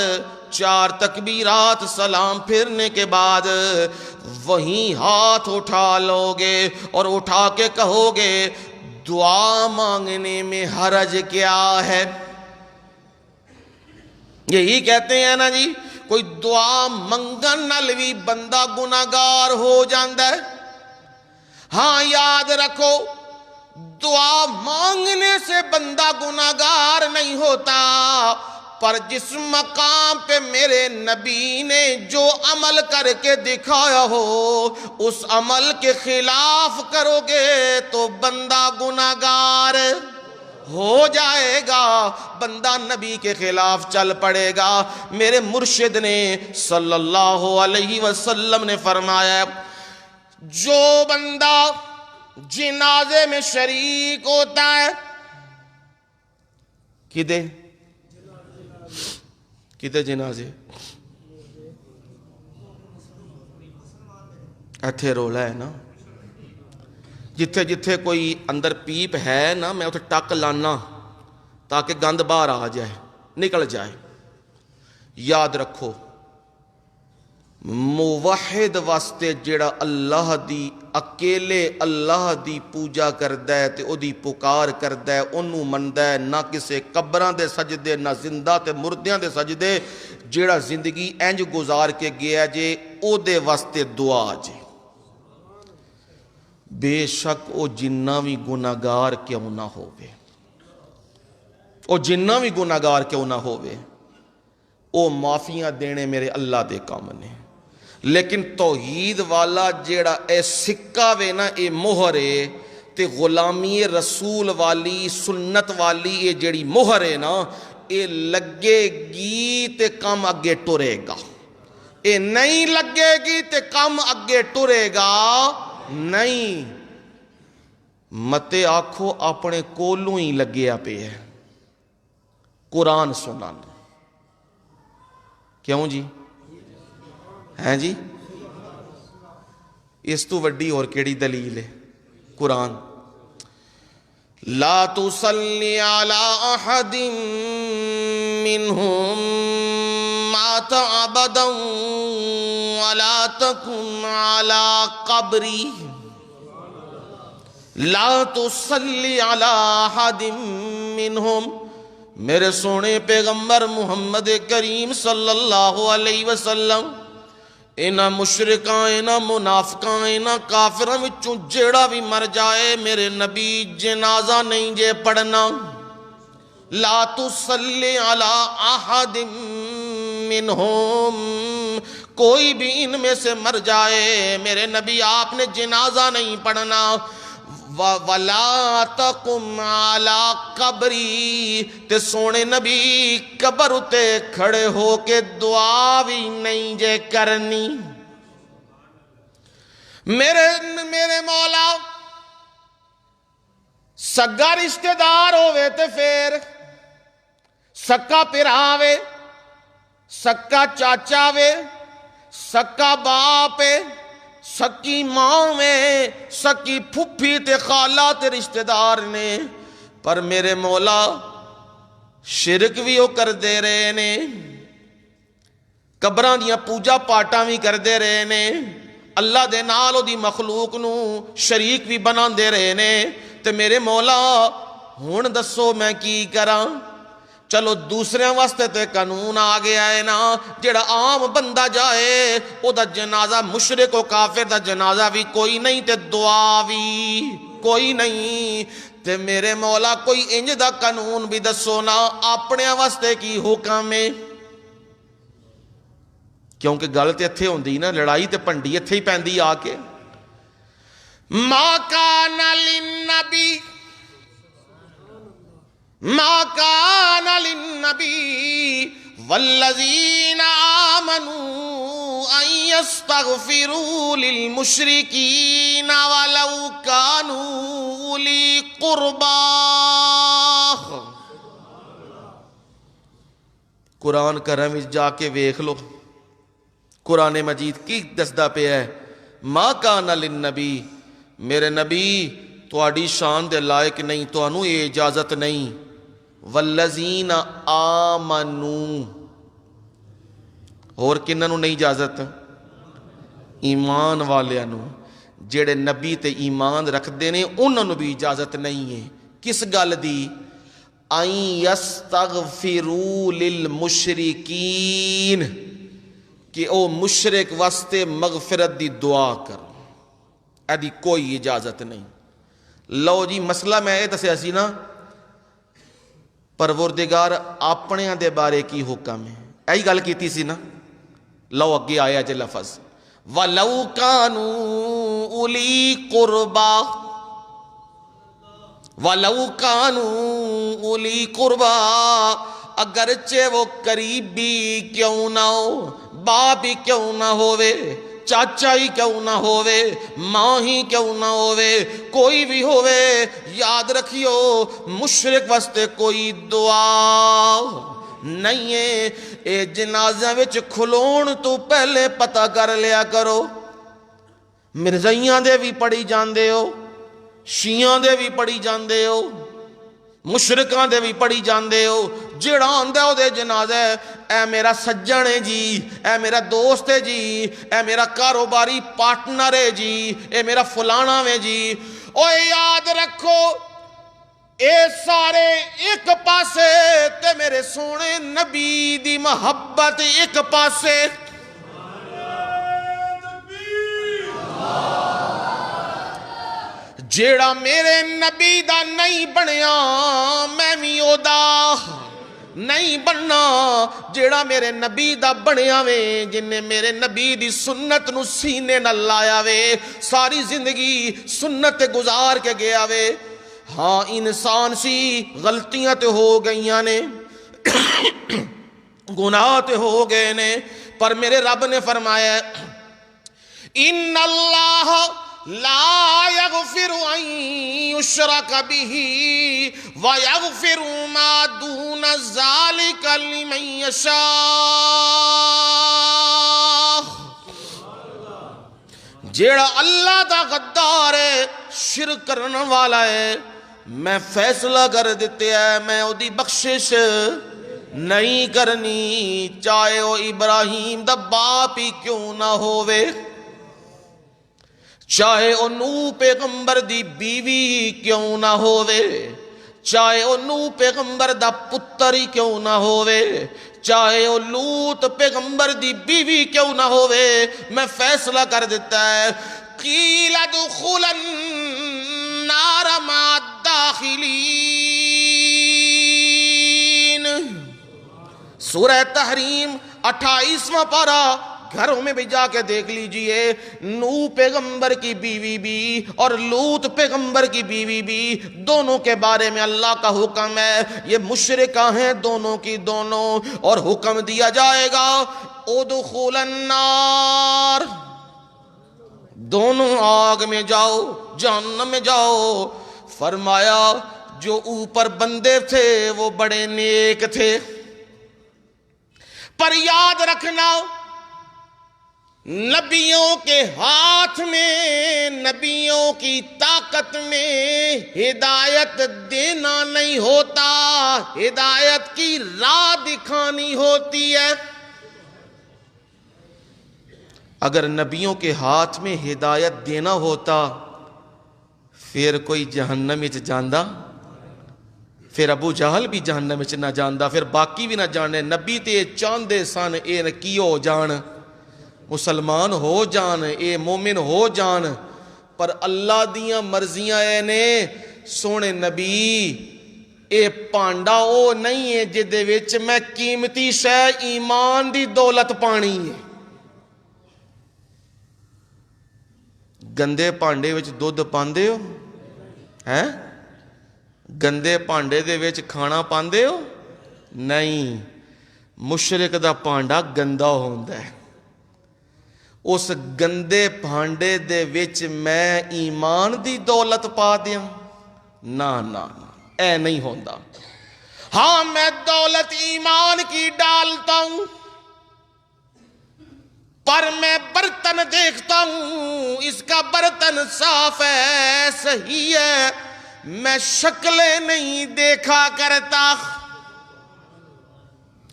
4 تکبیرات سلام پھرنے کے بعد وہیں ہاتھ اٹھا لو گے اور اٹھا کے کہو گے دعا مانگنے میں حرج کیا ہے؟ یہی کہتے ہیں نا جی، کوئی دعا منگن نال بھی بندہ گناہگار ہو جاندہ ہے۔ ہاں یاد رکھو، دعا مانگنے سے بندہ گناہگار نہیں ہوتا، پر جس مقام پہ میرے نبی نے جو عمل کر کے دکھایا ہو، اس عمل کے خلاف کرو گے تو بندہ گناہگار ہو جائے گا، بندہ نبی کے خلاف چل پڑے گا۔ میرے مرشد نے صلی اللہ علیہ وسلم نے فرمایا، جو بندہ جنازے میں شریک ہوتا ہے، کدے جنازے ایتھے رولا ہے نا، جتھے جتھے کوئی اندر پیپ ہے نا، میں اتھے ٹک لانا تاکہ گند باہر آ جائے، نکل جائے۔ یاد رکھو، موحد واسطے جیڑا اللہ دی اکیلے اللہ دی پوجا کردا ہے تے او دی پکار کردا ہے، انہوں مندا ہے، نہ کسے قبراں دے سجدے، نہ زندہ تے مردیاں دے سجدے۔ جیڑا زندگی انج گزار کے گیا جے او دے واسطے دعا جے، بے شک او جنہ بھی گناہگار کیوں نہ ہووے، او جنہ بھی گناہگار کیوں نہ ہووے، او معافیاں دینے میرے اللہ دے کام نے۔ لیکن توحید والا جیڑا اے سکہ وے نا اے مہر ہے تے غلامی رسول والی سنت والی اے جیڑی مہر ہے نا اے لگے گی تے کم اگے ٹرے گا، اے نہیں لگے گی تے کم اگے ٹرے گا نہیں۔ متے آکھو اپنے کولوں ہی لگیا پہ ہے قرآن سنان، کیوں جی ہیں جی؟ اس تو وڈی اور کیڑی دلیل ہے؟ قرآن لا تصلی علی احد منہم مات ابدا ولا تکن علی قبری، لا تصلی علی احد منہم، میرے سونے پیغمبر محمد کریم صلی اللہ علیہ وسلم اینا مشرکاں اینا منافقاں اینا کافراں وچوں جیڑا بھی مر جائے میرے نبی جنازہ نہیں جے پڑھنا۔ لا تصلی علی احد منہم، کوئی بھی ان میں سے مر جائے میرے نبی آپ نے جنازہ نہیں پڑھنا۔ وَلَا تَقُمْ عَلَىٰ قَبْرِي، تے سونے نبی قبر اتے کھڑے ہو کے دعا بھی نہیں جے کرنی۔ میرے مولا سگا رشتہ دار ہوئے تے پھر سکا پراوے، سکا چاچا وے، سکا باپ ہے، سکی ماں میں، سکی پھپھی تے خالہ تے رشتہ دار نے، پر میرے مولا شرک بھی وہ کر دے رہے نے، قبراں دیاں پوجا پاٹاں بھی کر دے رہے نے، اللہ دے نال دی مخلوق نو شریک بھی بنا دے رہے نے، تے میرے مولا ہن دسو میں کی کراں؟ چلو دوسرے واسطے تے قانون آ گیا ہے نا، جڑا عام بندہ جائے او دا جنازہ مشرک و کافر دا جنازہ بھی کوئی نہیں تے دعا بھی کوئی نہیں، تے میرے مولا کوئی انج دا قانون بھی دسو نا اپنے واسطے کی حکم ہے؟ کیونکہ گل تے اتھے ہوندی نا، لڑائی تے پنڈی اتھے ہی پیندی آ کے۔ ما کان للنبی ما کان للنبی والذین آمنوا ان یستغفروا للمشرکین ولو کانوا اولی قربا۔ قرآن کرم جا کے ویکھ لو قرآن مجید کی دسدا پہ ہے، ما کان للنبی، میرے نبی تواڈی شان دے لائق نہیں، تانوں یہ اجازت نہیں، والذین آمنوا، اور کنہاں نوں نہیں اجازت؟ ایمان والیاں نوں، جڑے نبی تے ایمان رکھ دے نے انہاں نوں بھی اجازت نہیں ہے۔ کس گل دی؟ ان یستغفروا للمشرکین، کہ او مشرک واسطے مغفرت دی دعا کر، ایدی کوئی اجازت نہیں۔ لو جی مسئلہ میں یہ دسیا سی نا، پروردگار اپنے دے بارے کی حکم ہے، یہی گل کیتی سی نا۔ لو اگے آیا جے لفظ وَلَوْ كَانُوا أُولِي قُرْبَى، وَلَوْ كَانُوا أُولِي قُرْبَى، اگرچہ وہ قریبی کیوں نہ ہو، باپ ہی کیوں نہ ہوئے، چاچا ہی کیوں نہ ہوئے، ماں ہی کیوں نہ ہوئے، کوئی بھی ہوئے، یاد رکھیو مشرک واسطے کوئی دعا نہیں ہے۔ اے جنازہ وچ کھلون تو پہلے پتہ کر لیا کرو، مرزائیاں دے بھی پڑھی جاندے ہو، شیعاں دے بھی پڑھی جاندے ہو، مشرکاں دے بھی پڑھی جاندے ہو، جڑا آندا او دے جنازہ اے میرا سجن ہے جی، اے میرا دوست ہے جی، اے میرا کاروباری پارٹنر ہے جی، اے میرا فلانا ہے جی، اوے یاد رکھو اے سارے ایک پاسے تے میرے سونے نبی دی محبت ایک پاسے۔ جیڑا میرے نبی دا نہیں بنیا میں بھی او دا نہیں بننا جیڑا میرے نبی دا بنیا وے، جن نے میرے نبی دی سنت نو سینے نہ لایا وے، ساری زندگی سنت گزار کے گیا وے۔ ہاں انسان سی، غلطیاں تے ہو گئیاں نے، گناہ تے ہو گئے نے، پر میرے رب نے فرمایا ان اللہ لا یغفر ان یشرک بہ ویغفر ما دون ذلک لمن یشاء۔ جیڑا اللہ دا غدار ہے، شرک کرن والا ہے، میں فیصلہ کر دیتے ہے میں او دی بخشش نہیں کرنی، چاہے او ابراہیم دا باپ ہی کیوں نہ ہووے، چاہے او نوح پیغمبر دی بیوی کیوں نہ ہووے، چاہے او نوح پیغمبر دا پتر ہی کیوں نہ ہووے، چاہے او لوط پیغمبر دی بیوی کیوں نہ ہووے، میں فیصلہ کر دیتا ہے قیل ادخل النار مع الداخلین۔ سورہ تحریم 28واں پارہ، گھروں میں بھی جا کے دیکھ لیجئے، نوح پیغمبر کی بیوی بھی اور لوط پیغمبر کی بیوی بھی، دونوں کے بارے میں اللہ کا حکم ہے، یہ مشرکہ ہیں دونوں کی دونوں، اور حکم دیا جائے گا ادخل النار، دونوں آگ میں جاؤ، جہنم میں جاؤ۔ فرمایا جو اوپر بندے تھے وہ بڑے نیک تھے، پر یاد رکھنا نبیوں کے ہاتھ میں، نبیوں کی طاقت میں ہدایت دینا نہیں ہوتا، ہدایت کی راہ دکھانی ہوتی ہے۔ اگر نبیوں کے ہاتھ میں ہدایت دینا ہوتا پھر کوئی جہنم وچ جاندا، پھر ابو جہل بھی جہنم وچ نہ جاندا، پھر باقی بھی نہ جانے۔ نبی تے چاندے سن اے کی ہو جان، مسلمان ہو جان، اے مومن ہو جان، پر اللہ دیاں مرضیاں اے نے سونے نبی، اے پانڈا او نہیں ہے جدے وچ میں قیمتی شے ایمان دی دولت پانی ہے۔ گندے پانڈے وچ دودھ پاندے ہو ہیں؟ گندے پانڈے دے وچ کھانا پاندے ہو؟ نہیں، مشرک دا پانڈا گندا ہوندا ہے، اس گندے پانڈے دے وچ میں ایمان دی دولت پا دیاں؟ نا نا نا، اے نہیں ہوندا۔ ہاں میں دولت ایمان کی ڈالتا ہوں، پر میں برتن دیکھتا ہوں اس کا برتن صاف ہے، صحیح ہے، میں شکلیں نہیں دیکھا کرتا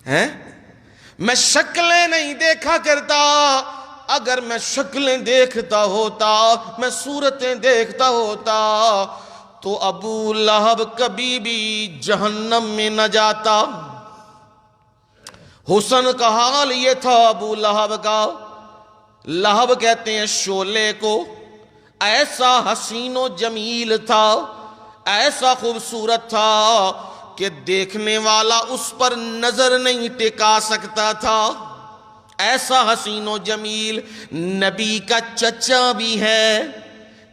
ہے، میں شکلیں نہیں دیکھا کرتا۔ اگر میں شکلیں دیکھتا ہوتا، میں صورتیں دیکھتا ہوتا تو ابو لہب کبھی بھی جہنم میں نہ جاتا۔ حسن کا حال یہ تھا ابو لہب کا، لہب کہتے ہیں شعلے کو، ایسا حسین و جمیل تھا، ایسا خوبصورت تھا کہ دیکھنے والا اس پر نظر نہیں ٹکا سکتا تھا، ایسا حسین و جمیل۔ نبی کا چچا بھی ہے،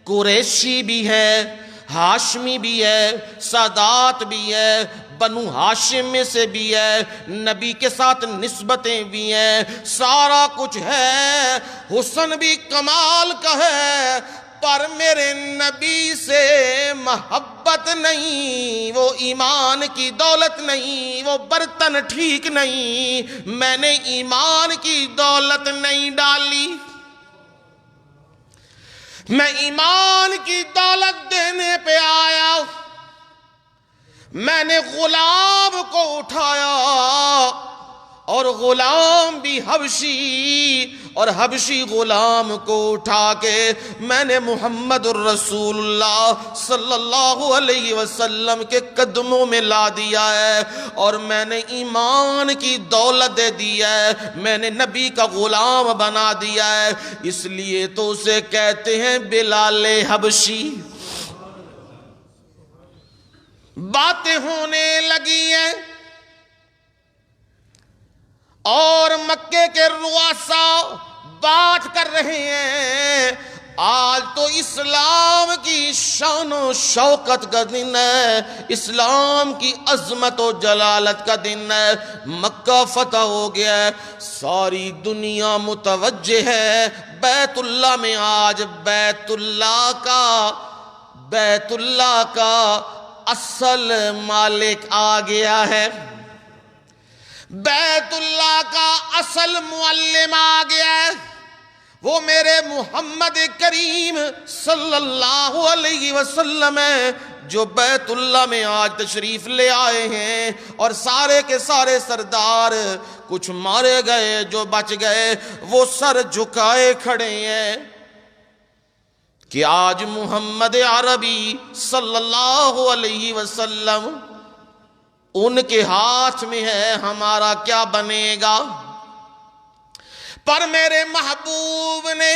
قریشی بھی ہے، ہاشمی بھی ہے، سادات بھی ہے، بنو ہاشم میں سے بھی ہے، نبی کے ساتھ نسبتیں بھی ہیں، سارا کچھ ہے، حسن بھی کمال کا ہے، پر میرے نبی سے محبت نہیں، وہ ایمان کی دولت نہیں، وہ برتن ٹھیک نہیں، میں نے ایمان کی دولت نہیں ڈالی، میں ایمان کی دولت دینے پہ آیا، میں نے غلام کو اٹھایا، اور غلام بھی حبشی، اور حبشی غلام کو اٹھا کے میں نے محمد الرسول اللہ صلی اللہ علیہ وسلم کے قدموں میں لا دیا ہے، اور میں نے ایمان کی دولت دے دی ہے، میں نے نبی کا غلام بنا دیا ہے، اس لیے تو اسے کہتے ہیں بلال حبشی۔ باتیں ہونے لگی ہیں اور مکے کے رؤساء بات کر رہے ہیں آج تو اسلام کی شان و شوکت کا دن ہے، اسلام کی عظمت و جلالت کا دن ہے، مکہ فتح ہو گیا ہے، ساری دنیا متوجہ ہے بیت اللہ میں۔ آج بیت اللہ کا اصل مالک آ گیا ہے، بیت اللہ کا اصل معلم آ گیا ہے، وہ میرے محمد کریم صلی اللہ علیہ وسلم ہے، جو بیت اللہ میں آج تشریف لے آئے ہیں۔ اور سارے کے سارے سردار، کچھ مارے گئے جو بچ گئے وہ سر جھکائے کھڑے ہیں کہ آج محمد عربی صلی اللہ علیہ وسلم ان کے ہاتھ میں ہے، ہمارا کیا بنے گا؟ پر میرے محبوب نے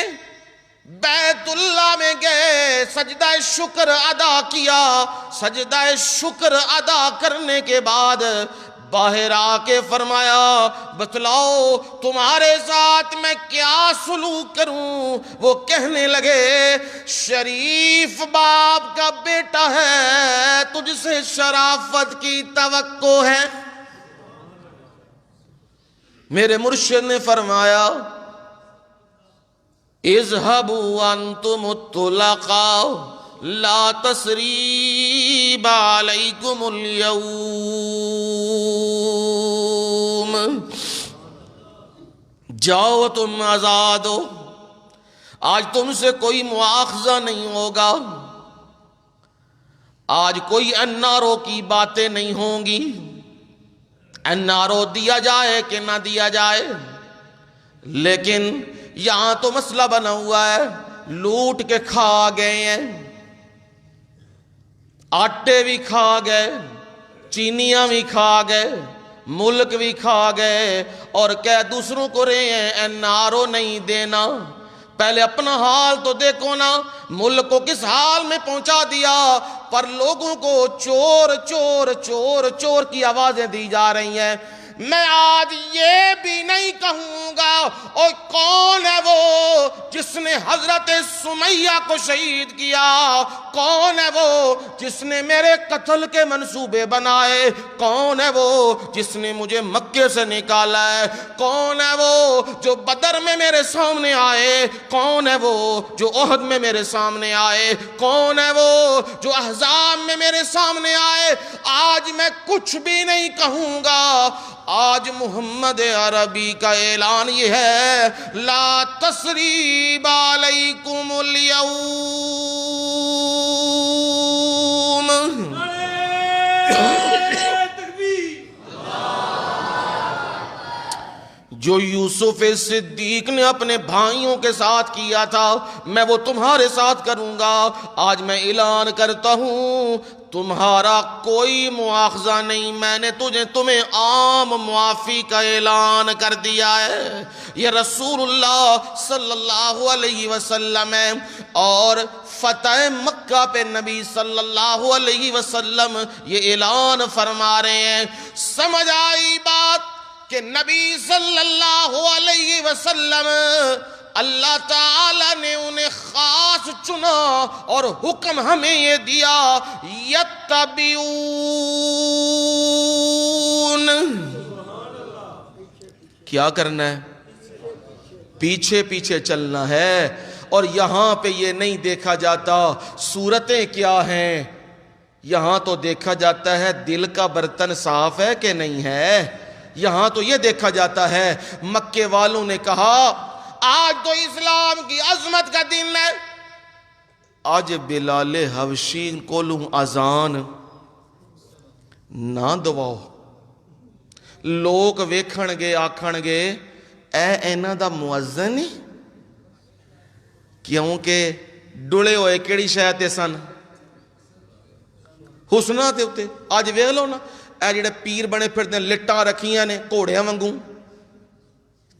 بیت اللہ میں گئے، سجدہ شکر ادا کیا، سجدہ شکر ادا کرنے کے بعد باہر آ کے فرمایا بتلاؤ تمہارے ساتھ میں کیا سلوک کروں؟ وہ کہنے لگے شریف باپ کا بیٹا ہے، تجھ سے شرافت کی توقع ہے۔ میرے مرشد نے فرمایا اذهبوا انتم الطلقاء لا تثریب علیکم اليوم، جاؤ تم آزاد ہو، آج تم سے کوئی مواخذہ نہیں ہوگا، آج کوئی انارو کی باتیں نہیں ہوں گی، انارو دیا جائے کہ نہ دیا جائے، لیکن یہاں تو مسئلہ بنا ہوا ہے لوٹ کے کھا گئے ہیں، آٹے بھی کھا گئے، چینیاں بھی کھا گئے، ملک بھی کھا گئے، اور کہہ دوسروں کو رہے ہیں انارو نہیں دینا۔ پہلے اپنا حال تو دیکھو نا، ملک کو کس حال میں پہنچا دیا، پر لوگوں کو چور چور چور چور کی آوازیں دی جا رہی ہیں۔ میں آج یہ بھی نہیں کہوں گا اور کون ہے وہ جس نے حضرت سمیہ کو شہید کیا، کون ہے وہ جس نے میرے قتل کے منصوبے بنائے، کون ہے وہ جس نے مجھے مکے سے نکالا ہے، کون ہے وہ جو بدر میں میرے سامنے آئے، کون ہے وہ جو احد میں میرے سامنے آئے، کون ہے وہ جو احزاب میں میرے سامنے آئے۔ آج میں کچھ بھی نہیں کہوں گا، آج محمد عربی کا اعلان یہ ہے لا تثریب علیکم اليوم۔ جو یوسف صدیق نے اپنے بھائیوں کے ساتھ کیا تھا میں وہ تمہارے ساتھ کروں گا۔ آج میں اعلان کرتا ہوں تمہارا کوئی مواخذہ نہیں، میں نے تمہیں عام معافی کا اعلان کر دیا ہے۔ یہ رسول اللہ صلی اللہ علیہ وسلم ہے، اور فتح مکہ پہ نبی صلی اللہ علیہ وسلم یہ اعلان فرما رہے ہیں۔ سمجھ آئی بات کہ نبی صلی اللہ علیہ وسلم اللہ تعالیٰ نے انہیں خاص چنا اور حکم ہمیں یہ دیا یتبعون، کیا کرنا ہے؟ پیچھے پیچھے چلنا ہے۔ اور یہاں پہ یہ نہیں دیکھا جاتا صورتیں کیا ہیں، یہاں تو دیکھا جاتا ہے دل کا برتن صاف ہے کہ نہیں ہے۔ یہاں تو یہ دیکھا جاتا ہے مکے والوں نے کہا آج تو اسلام کی عظمت کا دن ہے، آج بلال حبشی کو لوں اذان نہ دواؤ، لوگ ویکھن گے آکھن گے اے اینا دا مؤذن ہی، کیونکہ ڈڑے ہوئے کیڑی شے تے سن؟ حسنا تے اتے۔ آج ویکھ لو نا اے جڑے پیر بنے پھردے لٹاں رکھیاں نے گھوڑیاں وانگوں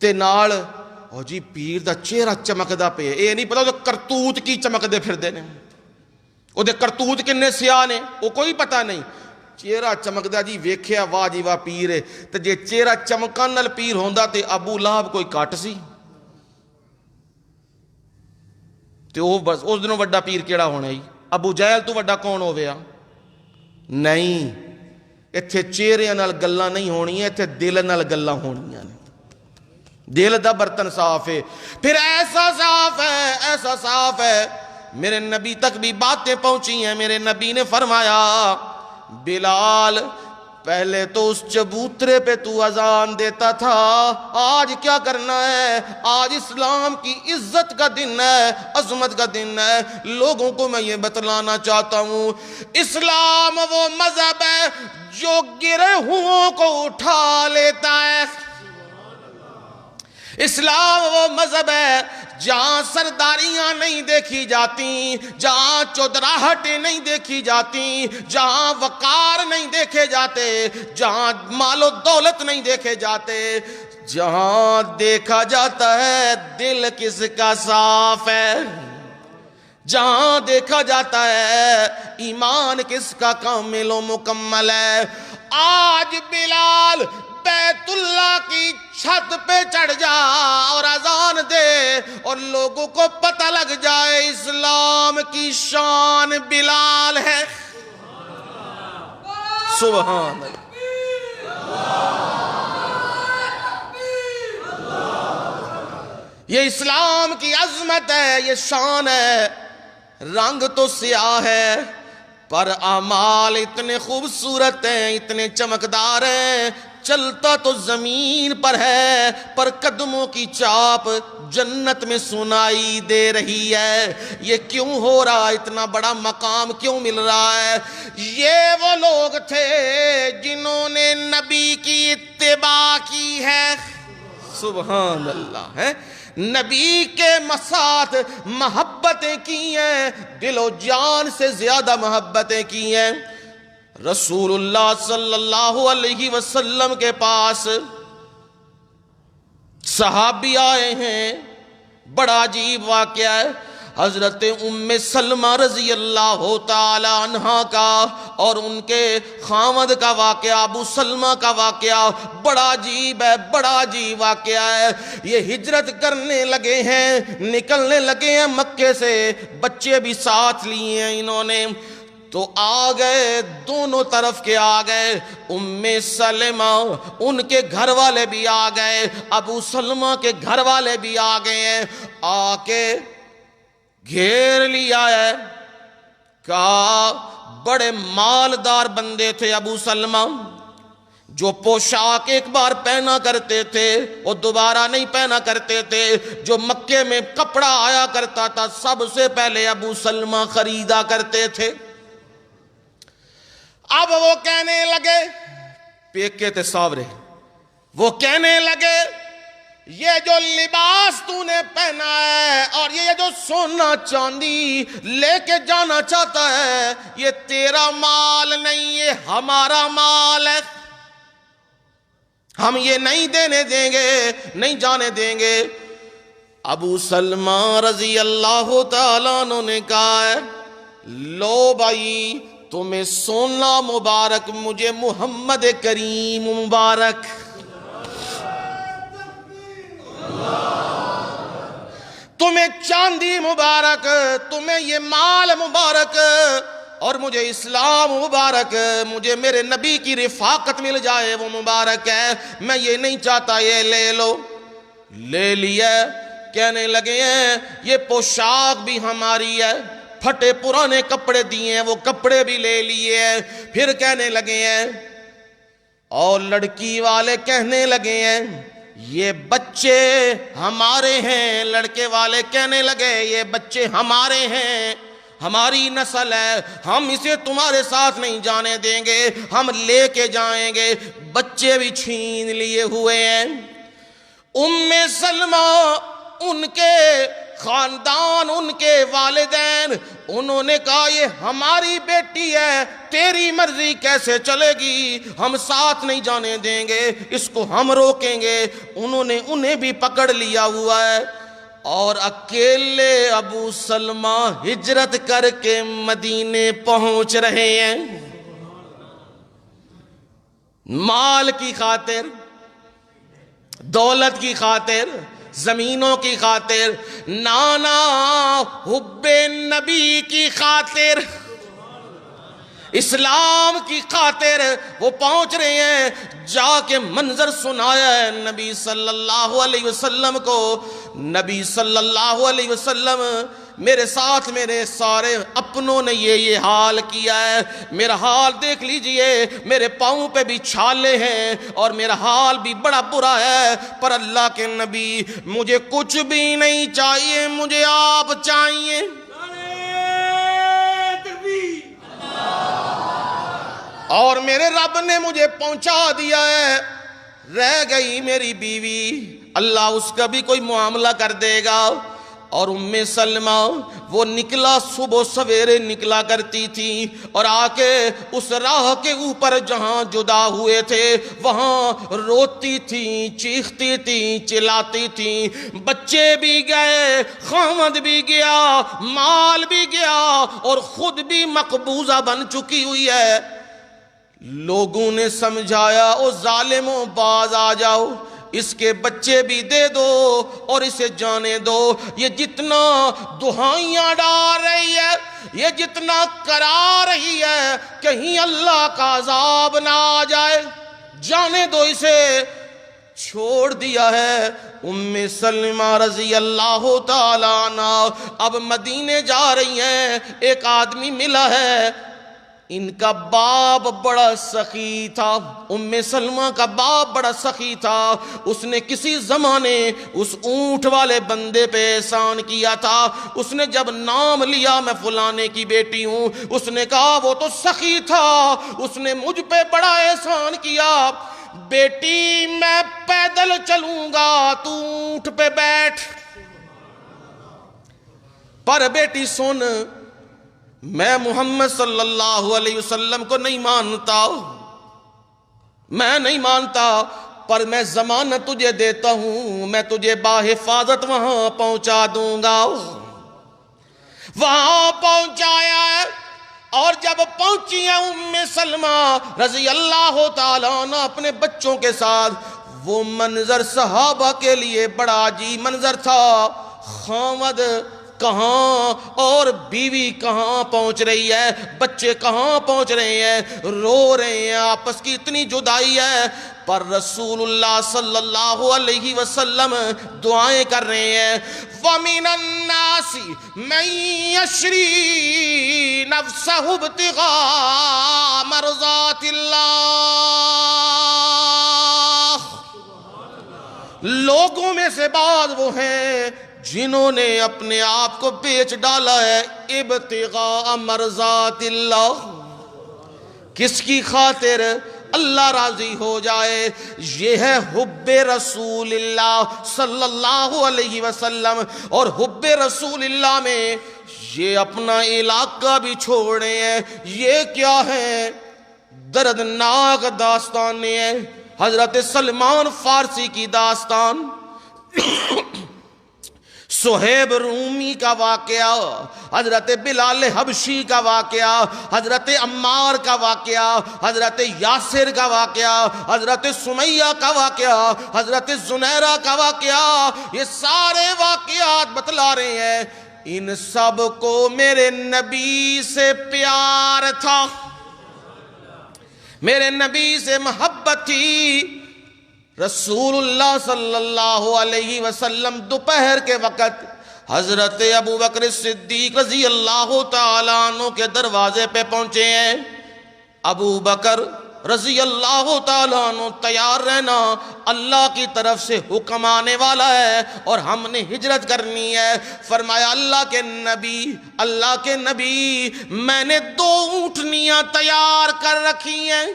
تے نال او جی پیر دا چہرہ چمکدا پیا، اے نہیں پتا کرتوت کی چمکدے پھردے نے، او دے کرتوت کنے سیاہ نے وہ کوئی پتہ نہیں۔ چہرہ چمکدا جی ویکھیا واہ جی واہ پیر ہے، تے جے چہرہ چمکن نال پیر ہوندا تے ابو لہب کوئی کٹ سی؟ تے وہ بس اس دنوں وڈا پیر کیڑا ہونا جی؟ ابو جہل تو وڈا کون ہویا؟ نہیں، ایتھے چہرے نال گلاں نہیں ہونیاں، ایتھے دل نال گلاں ہونیاں نے۔ دل دا برتن صاف ہے، پھر ایسا صاف ہے، ایسا صاف ہے، میرے نبی تک بھی باتیں پہنچی ہیں۔ میرے نبی نے فرمایا بلال پہلے تو اس چبوترے پہ تو اذان دیتا تھا، آج کیا کرنا ہے؟ آج اسلام کی عزت کا دن ہے، عظمت کا دن ہے۔ لوگوں کو میں یہ بتلانا چاہتا ہوں، اسلام وہ مذہب ہے جو گرے ہوں کو اٹھا لیتا ہے۔ اسلام وہ مذہب ہے جہاں سرداریاں نہیں دیکھی جاتی، جہاں چودراہٹیں نہیں دیکھی جاتی، جہاں وقار نہیں دیکھے جاتے، جہاں مال و دولت نہیں دیکھے جاتے، جہاں دیکھا جاتا ہے دل کس کا صاف ہے، جہاں دیکھا جاتا ہے ایمان کس کا کامل و مکمل ہے۔ آج بلال بیت اللہ کی چھت پہ چڑھ جا اور اذان دے اور لوگوں کو پتہ لگ جائے اسلام کی شان بلال ہے۔ سبحان اللہ، یہ اسلام کی عظمت ہے، یہ شان ہے۔ رنگ تو سیاہ ہے پر اعمال اتنے خوبصورت ہیں، اتنے چمکدار ہیں۔ چلتا تو زمین پر ہے پر قدموں کی چاپ جنت میں سنائی دے رہی ہے۔ یہ کیوں ہو رہا؟ اتنا بڑا مقام کیوں مل رہا ہے؟ یہ وہ لوگ تھے جنہوں نے نبی کی اتباع کی ہے۔ سبحان اللہ ہے، نبی کے ساتھ محبتیں کی ہیں، دل و جان سے زیادہ محبتیں کی ہیں۔ رسول اللہ صلی اللہ علیہ وسلم کے پاس صحابی آئے ہیں، بڑا عجیب واقعہ ہے۔ حضرت ام سلمہ رضی اللہ تعالی عنہا کا اور ان کے خاوند کا واقعہ، ابو سلمہ کا واقعہ بڑا عجیب ہے، بڑا عجیب واقعہ ہے۔ یہ ہجرت کرنے لگے ہیں، نکلنے لگے ہیں مکے سے، بچے بھی ساتھ لیے ہیں انہوں نے، تو آ گئے، دونوں طرف کے آ گئے۔ ام سلمہ ان کے گھر والے بھی آ گئے، ابو سلمہ کے گھر والے بھی آ گئے ہیں، آ کے گھیر لیا ہے۔ کہا بڑے مالدار بندے تھے ابو سلمہ، جو پوشاک ایک بار پہنا کرتے تھے وہ دوبارہ نہیں پہنا کرتے تھے، جو مکے میں کپڑا آیا کرتا تھا سب سے پہلے ابو سلمہ خریدا کرتے تھے۔ اب وہ کہنے لگے، پیکے تھے ساورے، وہ کہنے لگے یہ جو لباس تو نے پہنا ہے اور یہ جو سونا چاندی لے کے جانا چاہتا ہے، یہ تیرا مال نہیں، یہ ہمارا مال ہے، ہم یہ نہیں دینے دیں گے، نہیں جانے دیں گے۔ ابو سلمہ رضی اللہ تعالیٰ عنہ نے کہا ہے لو بھائی تمہیں سونا مبارک، مجھے محمد کریم مبارک، تمہیں چاندی مبارک، تمہیں یہ مال مبارک، اور مجھے اسلام مبارک، مجھے میرے نبی کی رفاقت مل جائے وہ مبارک ہے، میں یہ نہیں چاہتا، یہ لے لو۔ لے لیا، کہنے لگے ہیں یہ پوشاک بھی ہماری ہے، پھٹے پرانے کپڑے دیے ہیں وہ کپڑے بھی لے لیے ہیں۔ پھر کہنے لگے ہیں، اور لڑکی والے کہنے لگے ہیں یہ بچے ہمارے ہیں، لڑکے والے کہنے لگے یہ بچے ہمارے ہیں، ہماری نسل ہے، ہم اسے تمہارے ساتھ نہیں جانے دیں گے، ہم لے کے جائیں گے۔ بچے بھی چھین لیے ہوئے ہیں۔ ام سلمہ، ان کے خاندان، ان کے والدین، انہوں نے کہا یہ ہماری بیٹی ہے، تیری مرضی کیسے چلے گی، ہم ساتھ نہیں جانے دیں گے، اس کو ہم روکیں گے۔ انہوں نے انہیں بھی پکڑ لیا ہوا ہے، اور اکیلے ابو سلمہ ہجرت کر کے مدینے پہنچ رہے ہیں۔ مال کی خاطر، دولت کی خاطر، زمینوں کی خاطر، نانا حب نبی کی خاطر، اسلام کی خاطر وہ پہنچ رہے ہیں۔ جا کے منظر سنایا ہے نبی صلی اللہ علیہ وسلم کو۔ نبی صلی اللہ علیہ وسلم میرے ساتھ میرے سارے اپنوں نے یہ حال کیا ہے، میرا حال دیکھ لیجئے، میرے پاؤں پہ بھی چھالے ہیں اور میرا حال بھی بڑا برا ہے، پر اللہ کے نبی مجھے کچھ بھی نہیں چاہیے، مجھے آپ چاہیے۔ اور میرے رب نے مجھے پہنچا دیا ہے، رہ گئی میری بیوی، اللہ اس کا بھی کوئی معاملہ کر دے گا۔ اور ام سلمہ وہ نکلا، صبح سویرے نکلا کرتی تھی اور آ کے اس راہ کے اوپر جہاں جدا ہوئے تھے وہاں روتی تھی، چیختی تھی، چلاتی تھی۔ بچے بھی گئے، خامد بھی گیا، مال بھی گیا اور خود بھی مقبوضہ بن چکی ہوئی ہے۔ لوگوں نے سمجھایا او ظالموں باز آ جاؤ، اس کے بچے بھی دے دو اور اسے جانے دو۔ یہ جتنا دہائیاں ڈال رہی ہے، یہ جتنا کرا رہی ہے، کہیں اللہ کا عذاب نہ آ جائے، جانے دو اسے۔ چھوڑ دیا ہے۔ ام سلمہ رضی اللہ تعالیٰ عنہ اب مدینے جا رہی ہیں۔ ایک آدمی ملا ہے، ان کا باپ بڑا سخی تھا، ام سلمہ کا باپ بڑا سخی تھا۔ اس نے کسی زمانے اس اونٹ والے بندے پہ احسان کیا تھا۔ اس نے جب نام لیا میں فلانے کی بیٹی ہوں، اس نے کہا وہ تو سخی تھا، اس نے مجھ پہ بڑا احسان کیا، بیٹی میں پیدل چلوں گا، تو اونٹ پہ بیٹھ۔ پر بیٹی سن، میں محمد صلی اللہ علیہ وسلم کو نہیں مانتا، میں نہیں مانتا، پر میں ضمانت تجھے دیتا ہوں، میں تجھے باحفاظت وہاں پہنچا دوں گا۔ وہاں پہنچایا ہے، اور جب پہنچی ہیں ام سلمہ رضی اللہ تعالیٰ عنہ اپنے بچوں کے ساتھ، وہ منظر صحابہ کے لیے بڑا عجیب منظر تھا۔ خامد کہاں اور بیوی کہاں پہنچ رہی ہے، بچے کہاں پہنچ رہے ہیں، رو رہے ہیں، آپس کی اتنی جدائی ہے، پر رسول اللہ صلی اللہ علیہ وسلم دعائیں کر رہے ہیں۔ وَمِنَ النَّاسِ مَن يَشْرِي نَفْسَهُ ابْتِغَاءَ مَرْضَاتِ اللَّهِ، لوگوں میں سے بعض وہ ہیں جنہوں نے اپنے آپ کو بیچ ڈالا ہے ابتغاء مرضات اللہ، کس کی خاطر؟ اللہ راضی ہو جائے۔ یہ ہے حب رسول اللہ صلی اللہ علیہ وسلم، اور حب رسول اللہ میں یہ اپنا علاقہ بھی چھوڑ رہے ہیں۔ یہ کیا ہے؟ دردناک داستانیں ہیں۔ حضرت سلمان فارسی کی داستان، صہیب رومی کا واقعہ، حضرت بلال حبشی کا واقعہ، حضرت عمار کا واقعہ، حضرت یاسر کا واقعہ، حضرت سمیہ کا واقعہ، حضرت زنیرہ کا واقعہ، یہ سارے واقعات بتلا رہے ہیں ان سب کو میرے نبی سے پیار تھا، میرے نبی سے محبت تھی۔ رسول اللہ صلی اللہ علیہ وسلم دوپہر کے وقت حضرت ابو بکر صدیق رضی اللہ تعالیٰ عنہ کے دروازے پہ پہنچے ہیں۔ ابو بکر رضی اللہ تعالیٰ عنہ تیار رہنا، اللہ کی طرف سے حکم آنے والا ہے اور ہم نے ہجرت کرنی ہے۔ فرمایا اللہ کے نبی میں نے 2 اونٹنیاں تیار کر رکھی ہیں،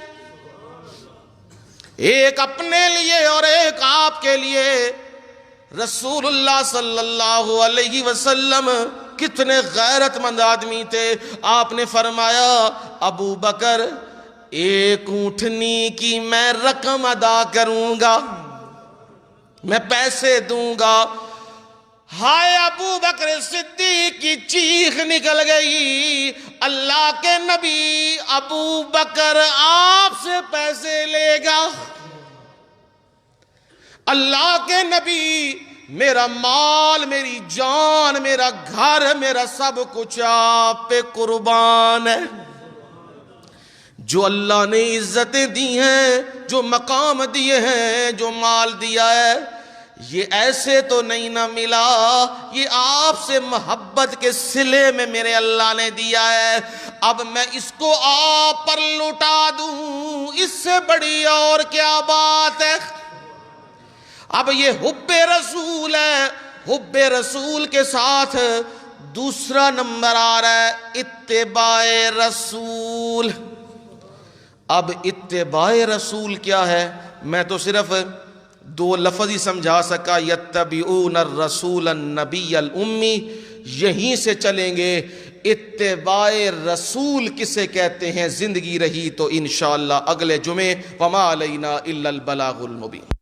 ایک اپنے لیے اور ایک آپ کے لیے۔ رسول اللہ صلی اللہ علیہ وسلم کتنے غیرت مند آدمی تھے۔ آپ نے فرمایا ابو بکر ایک اونٹنی کی میں رقم ادا کروں گا، میں پیسے دوں گا۔ ہائے ابو بکر صدیق کی چیخ نکل گئی، اللہ کے نبی ابو بکر آپ سے پیسے لے گا، اللہ کے نبی میرا مال، میری جان، میرا گھر، میرا سب کچھ آپ پہ قربان ہے۔ جو اللہ نے عزتیں دی ہیں، جو مقام دیے ہیں، جو مال دیا ہے، یہ ایسے تو نہیں نہ ملا، یہ آپ سے محبت کے صلے میں میرے اللہ نے دیا ہے۔ اب میں اس کو آپ پر لٹا دوں، اس سے بڑی اور کیا بات ہے؟ اب یہ حب رسول ہے، حب رسول کے ساتھ دوسرا نمبر آ رہا ہے اتباع رسول۔ اب اتباع رسول کیا ہے؟ میں تو صرف 2 لفظ ہی سمجھا سکا، یتبعون الرسول النبی الامی، یہیں سے چلیں گے۔ اتباع رسول کسے کہتے ہیں؟ زندگی رہی تو انشاءاللہ اگلے جمعے، وما علینا الا البلاغ المبین۔